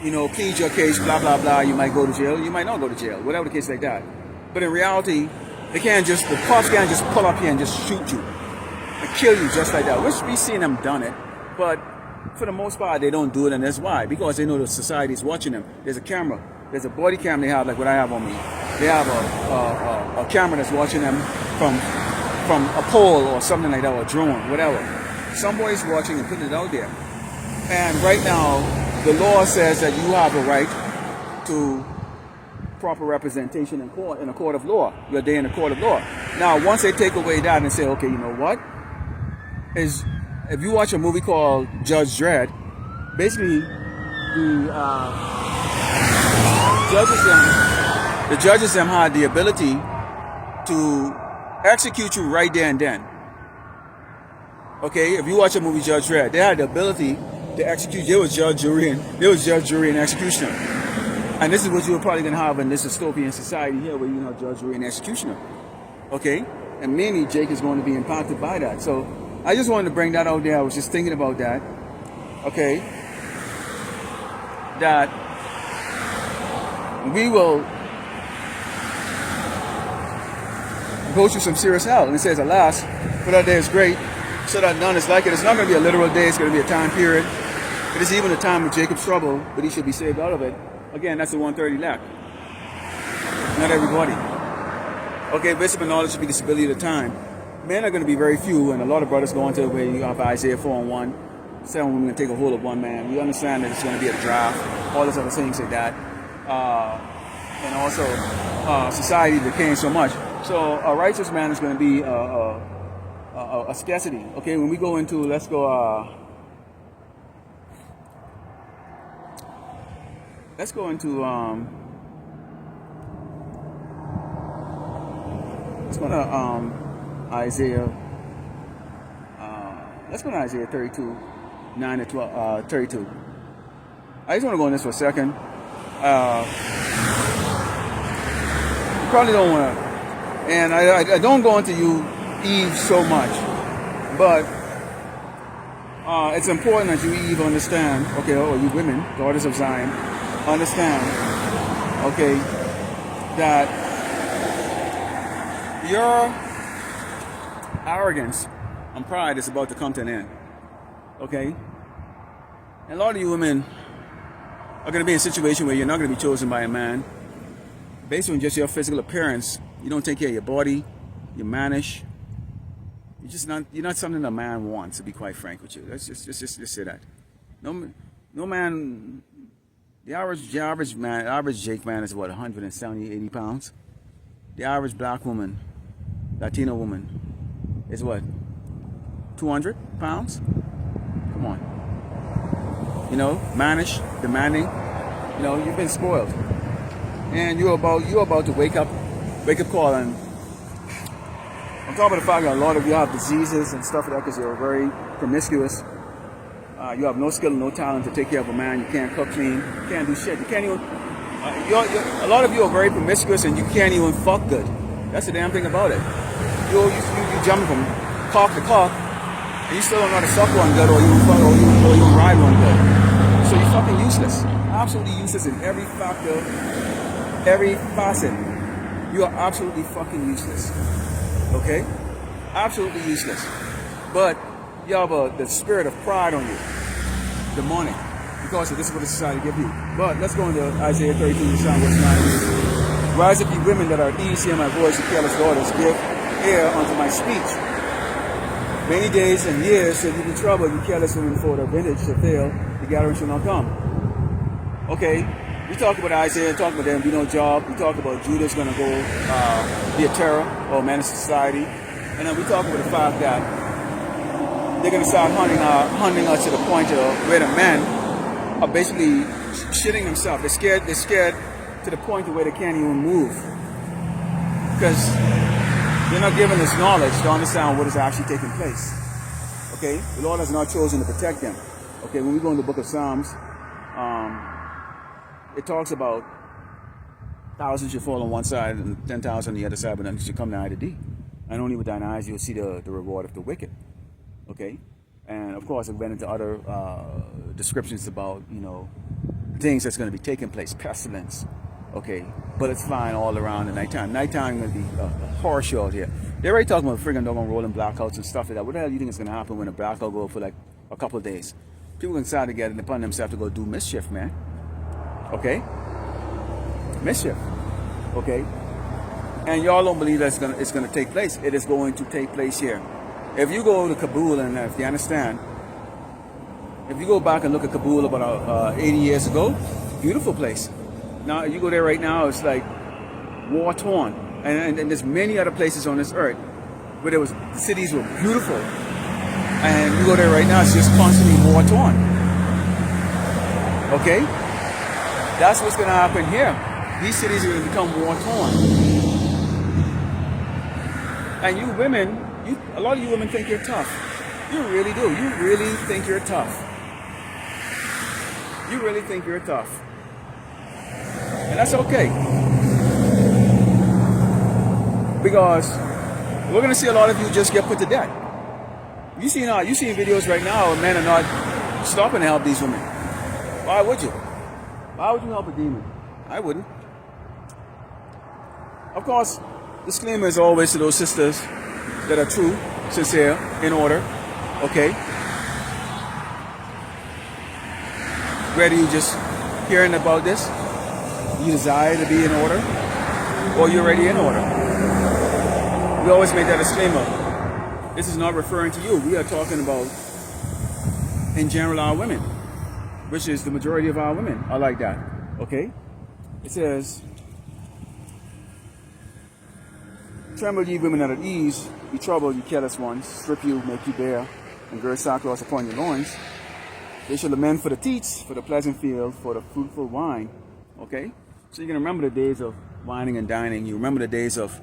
Plead your case, blah, blah, blah. You might go to jail. You might not go to jail. Whatever the case like that. But in reality, the cops can't just pull up here and just shoot you and kill you just like that. We've seen them done it. But for the most part, they don't do it. And that's why. Because they know the society is watching them. There's a camera. There's a body cam they have, like what I have on me. They have a camera that's watching them from a pole or something like that, or a drone, whatever. Somebody's watching and putting it out there. And right now, the law says that you have a right to proper representation in court, in a court of law. Your day in a court of law. Now, once they take away that and say, okay, you know what? If you watch a movie called Judge Dredd, basically the judges them had the ability to execute you right there and then. Okay, if you watch a movie Judge Dredd, they had the ability to execute. There was judge, jury, and executioner. And this is what you're probably going to have in this dystopian society here, where you have judge, jury, and executioner. Okay, and mainly Jake is going to be impacted by that. So I just wanted to bring that out there. I was just thinking about that. Okay, that we will go through some serious hell. And it says, alas, for that day is great, so that none is like it. It's not going to be a literal day. It's going to be a time period. It is even a time of Jacob's trouble, but he should be saved out of it. Again, that's the 130 elect. Not everybody. Okay, wisdom and knowledge should be the stability of the time. Men are going to be very few, and a lot of brothers go into where you have Isaiah 4:1. 7 women going to take a hold of one man. We understand that it's going to be a draft. All those other things like that. And also, society decaying so much. So a righteous man is going to be a scarcity. Okay, when we go into, let's go into Isaiah. Let's go to Isaiah 32, 9 to 12, 32. I just want to go on this for a second. You probably don't want to, and I don't go into you Eve so much, but it's important that you Eve understand, okay, or you women, daughters of Zion, understand, okay, that your arrogance and pride is about to come to an end, okay? And a lot of you women are going to be in a situation where you're not going to be chosen by a man based on just your physical appearance. You don't take care of your body, you're mannish. You're not something a man wants, to be quite frank with you. Let's just say that. No man. The average Jake man is what, 170, 80 pounds. The average black woman, Latino woman, is what, 200 pounds? Come on. You know, mannish, demanding. You know, you've been spoiled, and you're about to wake up call. And on top of the fact that a lot of you have diseases and stuff like that because you're very promiscuous. You have no skill and no talent to take care of a man. You can't cook clean. You can't do shit. You can't even. A lot of you are very promiscuous and you can't even fuck good. That's the damn thing about it. You jump from cock to cock, and you still don't know how to suck one good, or you ride one good. So you're fucking useless. Absolutely useless in every factor, every facet. You are absolutely fucking useless. Okay? Absolutely useless. But you have the spirit of pride on you. Demonic. Because this is what the society gives you. But let's go into Isaiah 32, verse 9. Rise up, ye women that are at ease, hear my voice, ye careless daughters, give ear unto my speech. Many days and years shall you be troubled, you careless women, for the vintage shall fail, the gathering shall not come. Okay, we talk about Isaiah, talk about them, be no job. We talk about Judah's going to go be a terror or menace to society. And then we talk about the fact that they're going to start hunting us to the point where the men are basically shitting themselves. They're scared to the point where they can't even move. Because they're not given this knowledge to understand what is actually taking place. Okay? The Lord has not chosen to protect them. Okay, when we go in the book of Psalms, it talks about thousands should fall on one side and 10,000 on the other side, but none should come nigh to thee. And only with thine eyes you'll see the reward of the wicked. Okay? And of course, it went into other descriptions about, you know, things that's going to be taking place, pestilence. Okay? But it's flying all around at nighttime. Nighttime is going to be a horror show out here. They're already talking about friggin' doggone rolling blackouts and stuff like that. What the hell do you think is going to happen when a blackout go for like a couple of days? People can decide to get it upon themselves to go do mischief, man. Okay? Mischief. Okay? And y'all don't believe that it's gonna take place. It is going to take place here. If you go to Kabul and Afghanistan, if you go back and look at Kabul about 80 years ago, beautiful place. Now you go there right now, it's like war torn, and there's many other places on this earth where there was cities were beautiful, and you go there right now, it's just constantly war torn. Okay, that's what's going to happen here. These cities are going to become war torn, and you women, a lot of you women think you're tough. You really do. You really think you're tough. You really think you're tough, and that's okay. Because we're going to see a lot of you just get put to death. You see videos right now where men are not stopping to help these women. Why would you? Why would you help a demon? I wouldn't. Of course, disclaimer is always to those sisters that are true, sincere, in order. Okay? Whether you just hearing about this, you desire to be in order, or you're already in order. We always make that disclaimer. This is not referring to you. We are talking about, in general, our women, which is the majority of our women are like that. Okay? It says, tremble ye women at ease, be troubled ye careless ones, strip you, make you bare, and gird sackcloth upon your loins. They shall lament for the teats, for the pleasant field, for the fruitful wine. Okay? So you can remember the days of wining and dining. You remember the days of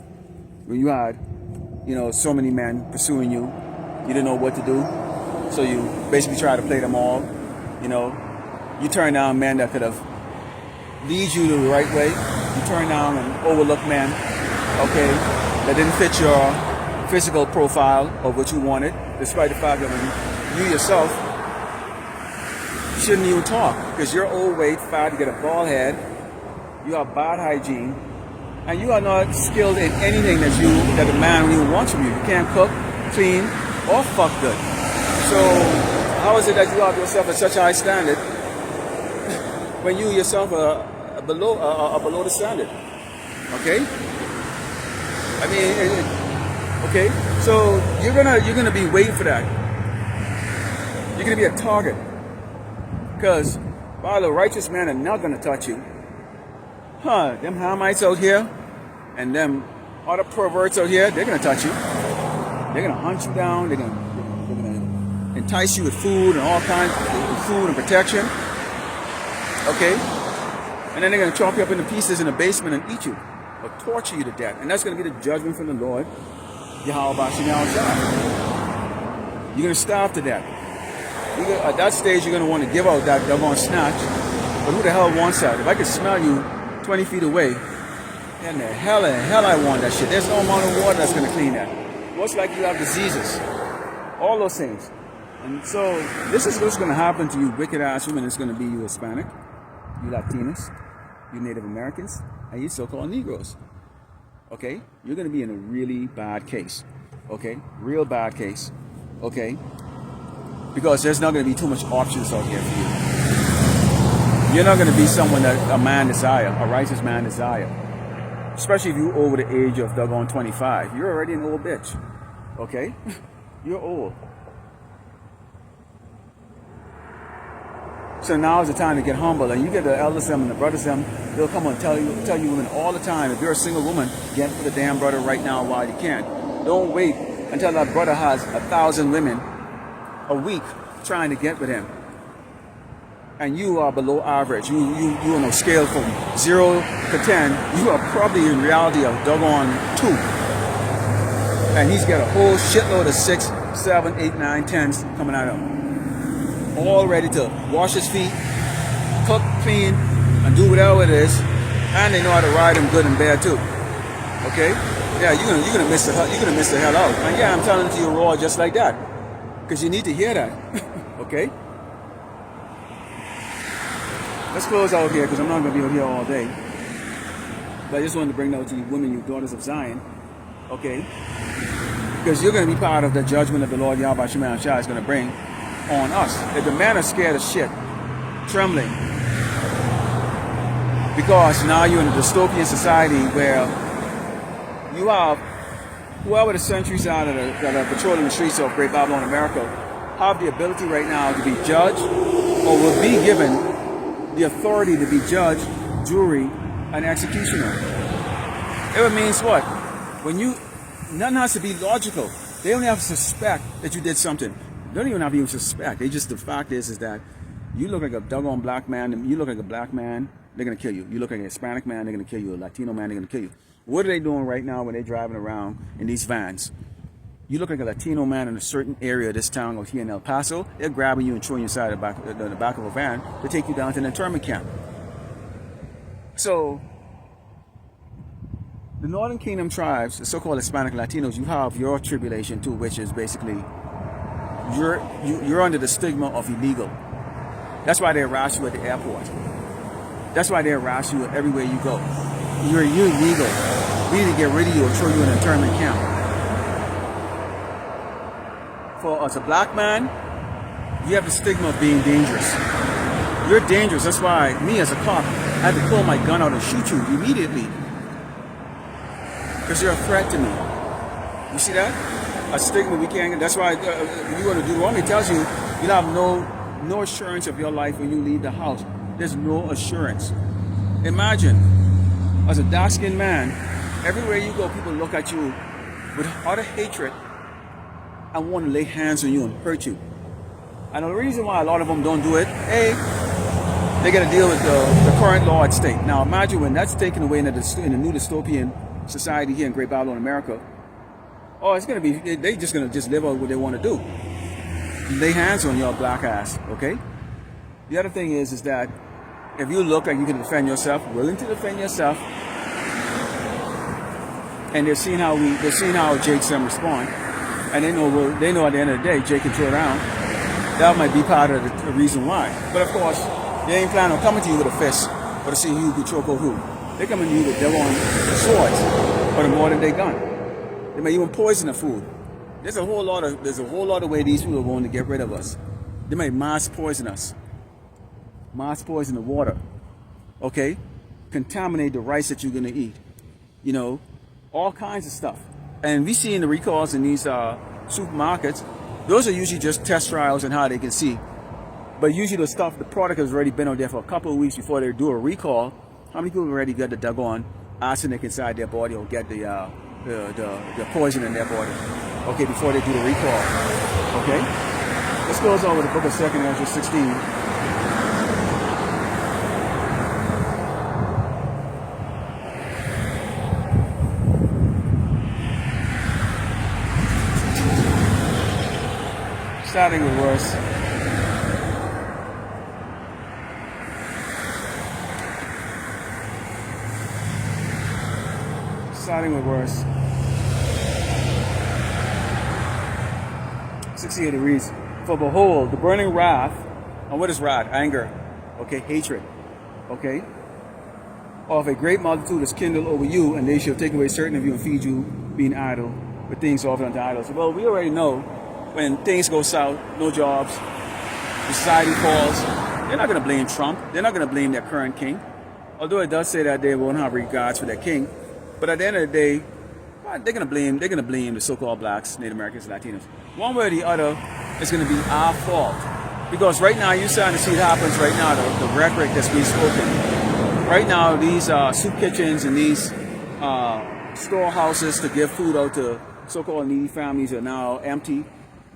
when you had, so many men pursuing you. You didn't know what to do. So you basically try to play them all. You turn down men that could have lead you to the right way. You turn down and overlook men, okay, that didn't fit your physical profile of what you wanted, despite the fact that when you yourself, you shouldn't even talk because you're overweight, fat, you get a bald head, you have bad hygiene, and you are not skilled in anything that a man even wants from you. You can't cook, clean, or fuck good. So how is it that you have yourself at such a high standard when you yourself are below the standard? Okay? I mean, okay. So you're gonna be waiting for that. You're gonna be a target because while the righteous men are not gonna touch you, them Hamites out here and them other perverts out here, they're gonna touch you. They're gonna hunt you down. They're gonna entice you with food and all kinds of food and protection. Okay? And then they're gonna chop you up into pieces in the basement and eat you or torture you to death. And that's gonna be the judgment from the Lord, Yahweh Shem Shai. You're gonna starve to death. At that stage, you're gonna want to give out that doggone snatch. But who the hell wants that? If I could smell you 20 feet away, in the hell I want that shit. There's no amount of water that's going to clean that. Most likely you have diseases. All those things. And so this is what's going to happen to you wicked ass women. It's going to be you Hispanic, you Latinos, you Native Americans, and you so-called Negroes. Okay? You're going to be in a really bad case. Okay? Real bad case. Okay? Because there's not going to be too much options out here for you. You're not going to be someone that a man desire, a righteous man desire. Especially if you're over the age of doggone 25. You're already an old bitch. Okay? You're old. So now is the time to get humble. And you get the elders and the brothers them, they'll come and tell you women all the time, if you're a single woman, get with the damn brother right now while you can. Don't wait until that brother has 1,000 women a week trying to get with him. And you are below average. You on a scale from 0 to 10, you are probably in reality a doggone 2. And he's got a whole shitload of 6, 7, 8, 9, 10s coming at him. All ready to wash his feet, cook, clean, and do whatever it is. And they know how to ride him good and bad too. Okay? Yeah, you're gonna miss the hell out. And yeah, I'm telling it to you raw just like that. Because you need to hear that. Okay? Let's close out here because I'm not going to be out here all day. But I just wanted to bring that to you women, you daughters of Zion. Okay? Because you're going to be part of the judgment that the Lord Yahweh Shem Shai is going to bring on us. If the men are scared of shit, trembling, because now you're in a dystopian society where you have whoever the sentries are that are patrolling the streets of Great Babylon, America, have the ability right now to be judged or will be given the authority to be judged jury, an executioner. It means what? When you, nothing has to be logical. They only have to suspect that you did something. They don't even have to even suspect. They just, the fact is that you look like a doggone black man, and you look like a black man, they're going to kill you. You look like a Hispanic man, they're going to kill you. A Latino man, they're going to kill you. What are they doing right now when they're driving around in these vans? You look like a Latino man in a certain area of this town or here in El Paso, they're grabbing you and throwing you inside the back of a van to take you down to an internment camp. So, the Northern Kingdom tribes, the so-called Hispanic Latinos, you have your tribulation too, which is basically you're under the stigma of illegal. That's why they harass you at the airport. That's why they harass you everywhere you go. You're illegal. We need to get rid of you or throw you in an internment camp. For us, a black man, you have the stigma of being dangerous. You're dangerous. That's why me as a cop, I had to pull my gun out and shoot you immediately. Because you're a threat to me. You see that? A stigma we can't get. That's why you want to do wrong. It tells you you have no assurance of your life when you leave the house. There's no assurance. Imagine, as a dark-skinned man, everywhere you go, people look at you with utter hatred and want to lay hands on you and hurt you. And the reason why a lot of them don't do it, A, they got to deal with the current law at stake. Now imagine when that's taken away in the new dystopian society here in Great Babylon, America. Oh, it's going to be, they just going to live out what they want to do. Lay hands on your black ass, okay? The other thing is that if you look like you can defend yourself, willing to defend yourself, and they're seeing how Jake's respond, and they know at the end of the day Jake can throw down. That might be part of the reason why. But of course, they ain't planning on coming to you with a fist or to see who can choke or who. They coming to you with their own swords or the modern day gun. They may even poison the food. There's a whole lot of way these people are going to get rid of us. They may mass poison us. Mass poison the water. Okay? Contaminate the rice that you're going to eat. You know, all kinds of stuff. And we see in the recalls in these supermarkets, those are usually just test trials and how they can see. But usually the product has already been out there for a couple of weeks before they do a recall. How many people already got the doggone arsenic inside their body or get the poison in their body? Okay, before they do the recall. Okay? Let's close on with the book of 2 Ezra 16. Starting with verse 68, it reads, "For behold, the burning wrath," and what is wrath? Anger, okay, hatred, okay, "of a great multitude is kindled over you, and they shall take away certain of you and feed you, being idle, with things offered unto idols." Well, we already know when things go south, no jobs, society falls, they're not going to blame Trump. They're not going to blame their current king. Although it does say that they won't have regards for their king. But at the end of the day, they're going to blame the so-called blacks, Native Americans, Latinos. One way or the other, it's going to be our fault. Because right now, you're starting to see it happens right now, the rhetoric that's being spoken. Right now, these soup kitchens and these storehouses to give food out to so-called needy families are now empty.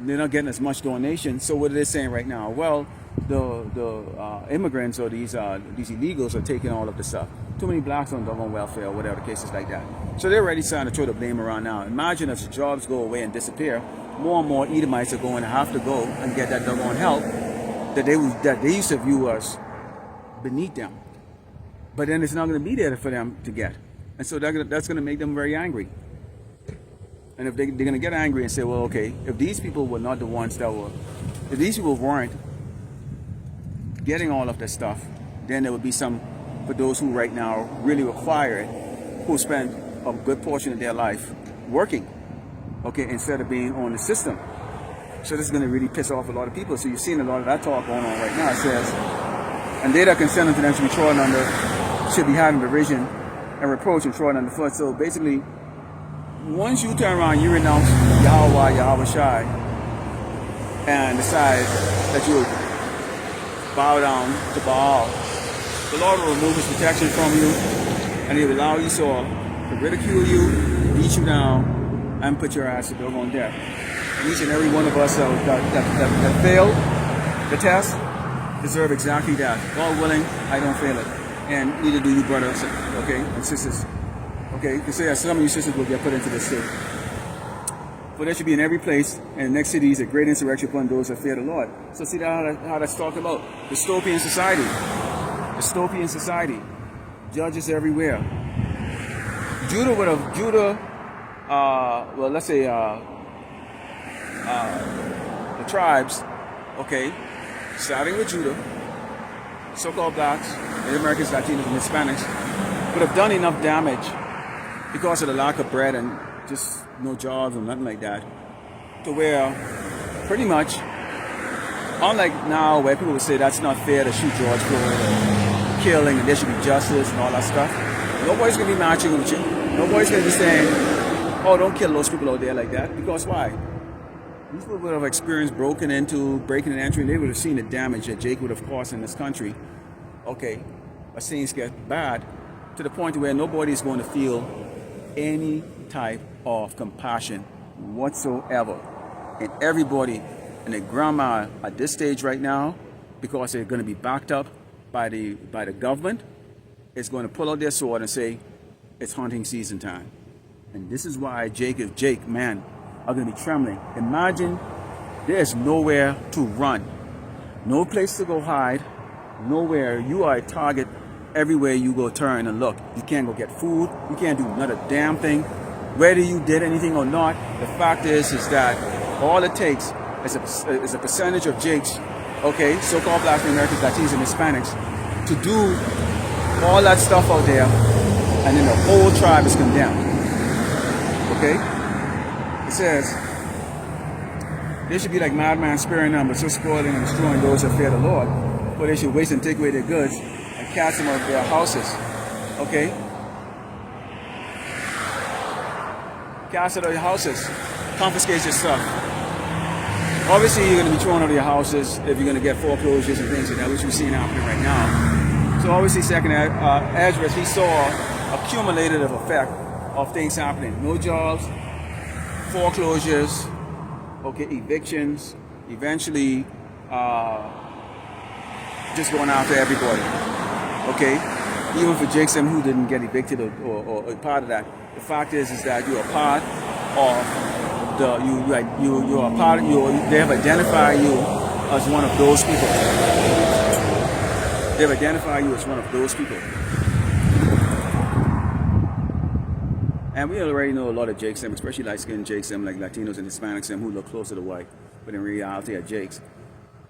They're not getting as much donation. So what are they saying right now? Well, the immigrants or these illegals are taking all of the stuff. Too many blacks on doggone welfare or whatever the case is like that. So they're already starting to throw the blame around now. Imagine if the jobs go away and disappear, more and more Edomites are going to have to go and get that doggone help that they used to view as beneath them. But then it's not going to be there for them to get. And so that's going to make them very angry. And if they're going to get angry and say, well, okay, if these people were not the ones if these people weren't getting all of this stuff, then there would be some, for those who right now really require it, who spend a good portion of their life working, okay, instead of being on the system. So this is going to really piss off a lot of people. So you're seeing a lot of that talk going on right now. It says, "And they that consent unto them should be trodden under, should be had in derision and reproach and trodden underfoot." So basically, once you turn around, you renounce Yahweh Shai, and decide that you bow down to Baal the Lord will remove his protection from you, and he will allow Esau to ridicule you, beat you down, and put your ass to doggone death. And each and every one of us that failed the test deserve exactly that. God willing, I don't fail it. And neither do you, brothers, okay, and sisters. Okay, you can say that some of you sisters will get put into this state. For there should be in every place and the next cities a great insurrection upon those that fear the Lord. So see how that's talked about. Dystopian society. Dystopian society. Judges everywhere. Well, let's say the tribes, okay, starting with Judah, so-called blacks, Native Americans, Latinos, and Hispanics, would have done enough damage because of the lack of bread and just no jobs or nothing like that, to where pretty much, unlike now where people would say that's not fair to shoot George Floyd or killing and there should be justice and all that stuff, nobody's going to be matching with you. Nobody's going to be saying, oh, don't kill those people out there like that. Because why? These people would have experienced breaking and entering. They would have seen the damage that Jake would have caused in this country. Okay, but things get bad to the point where nobody is going to feel any type of compassion whatsoever. And everybody and their grandma at this stage right now, because they're going to be backed up by the government, is going to pull out their sword and say, it's hunting season time. And this is why Jake, man, are going to be trembling. Imagine there's nowhere to run, no place to go hide, nowhere. You are a target everywhere you go turn and look. You can't go get food. You can't do not a damn thing. Whether you did anything or not, the fact is that all it takes is a percentage of Jakes, okay, so-called Black Americans, Latinos, and Hispanics, to do all that stuff out there, and then the whole tribe is condemned. Okay? It says, they should be like madmen sparing them, but so spoiling and destroying those that fear the Lord. For they should waste and take away their goods and cast them out of their houses. Okay? Cast it out of your houses. Confiscate your stuff. Obviously, you're going to be thrown out of your houses if you're going to get foreclosures and things like that, which we're seeing happening right now. So obviously, second Ezra, he saw a cumulative effect of things happening. No jobs, foreclosures, okay, evictions, eventually just going after everybody. Okay? Even for Jason, who didn't get evicted or part of that. The fact is that you're a part of you're a part. They have identified you as one of those people. They have identified you as one of those people. And we already know a lot of Jakes, especially light-skinned Jakes, like Latinos and Hispanics, who look closer to white, but in reality are Jakes.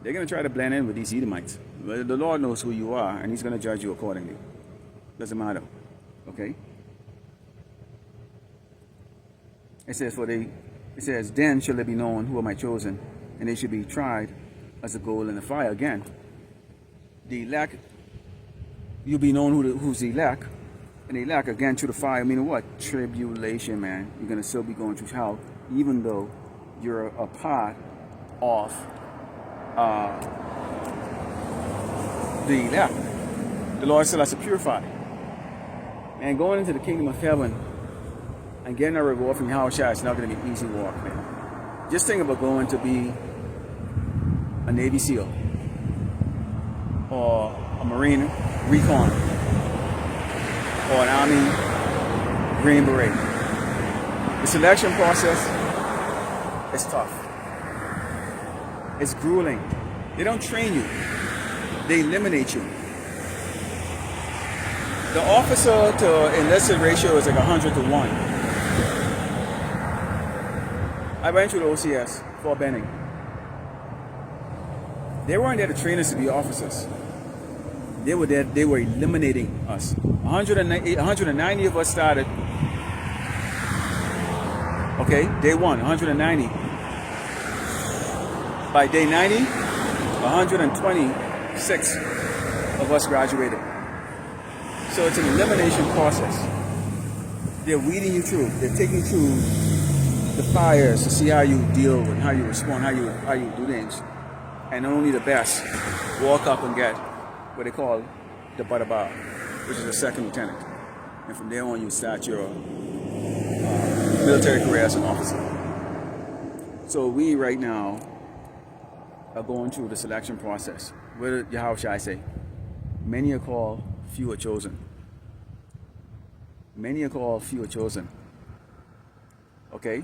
They're going to try to blend in with these Edomites. But the Lord knows who you are, and He's going to judge you accordingly. Doesn't matter. Okay? It says, then shall it be known who are my chosen, and they should be tried as a gold in the fire. Again, the elect, you'll be known who's the elect, and the elect, again, through the fire, meaning what? Tribulation, man. You're going to still be going through hell, even though you're a part of the elect. The Lord still has to purify. And going into the kingdom of heaven and getting a reward from Yahushua is not going to be an easy walk, man. Just think about going to be a Navy SEAL or a Marine Recon or an Army Green Beret. The selection process is tough. It's grueling. They don't train you. They eliminate you. The officer to enlisted ratio is like 100 to 1. I went through the OCS, Fort Benning. They weren't there to train us to be officers. They were there, they were eliminating us. 190 of us started. Okay, day one, 190. By day 90, 126 of us graduated. So it's an elimination process. They're weeding you through. They're taking you through the fires to see how you deal with, how you respond, how you do things. And only the best walk up and get what they call the Butterbar, which is a second lieutenant. And from there on, you start your military career as an officer. So we right now are going through the selection process. How should I say? Many are called, few are chosen. Many are called, few are chosen. Okay?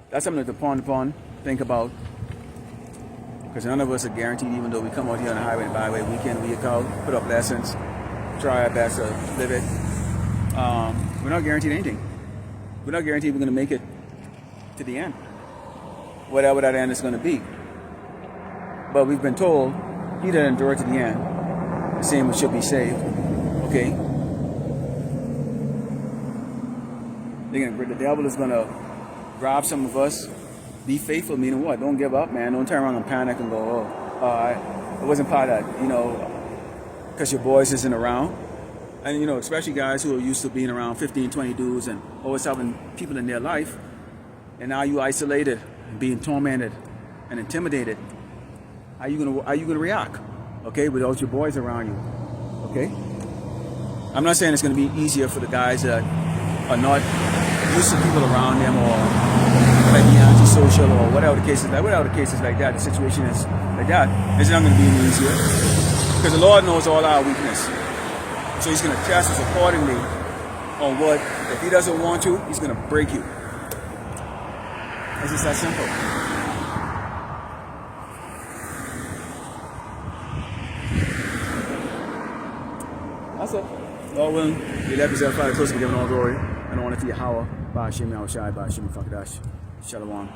That's something to ponder upon, think about. Because none of us are guaranteed, even though we come out here on the highway and byway week in, week out, put up lessons, try our best to live it. We're not guaranteed anything. We're not guaranteed we're going to make it to the end, whatever that end is going to be. But we've been told, he that endured to the end, the same should be saved. Okay? The devil is going to rob some of us. Be faithful, meaning what? Don't give up, man. Don't turn around and panic and go, I wasn't part of that, because your boys isn't around. And, especially guys who are used to being around 15, 20 dudes and always having people in their life. And now you isolated, being tormented and intimidated. How you gonna react? Okay, without your boys around you. Okay? I'm not saying it's gonna be easier for the guys that are not used to people around them or might be antisocial or whatever the case is like that, the situation is like that, it's not gonna be any easier. Because the Lord knows all our weakness. So he's gonna test us accordingly on what, if he doesn't want to, he's gonna break you. It's just that simple. That's it. Lord willing, you left yourself fire close to giving all glory. And I want to see Yahweh, Ba'ashim Yahushai, Ba'ashim Fakadash. Shalom.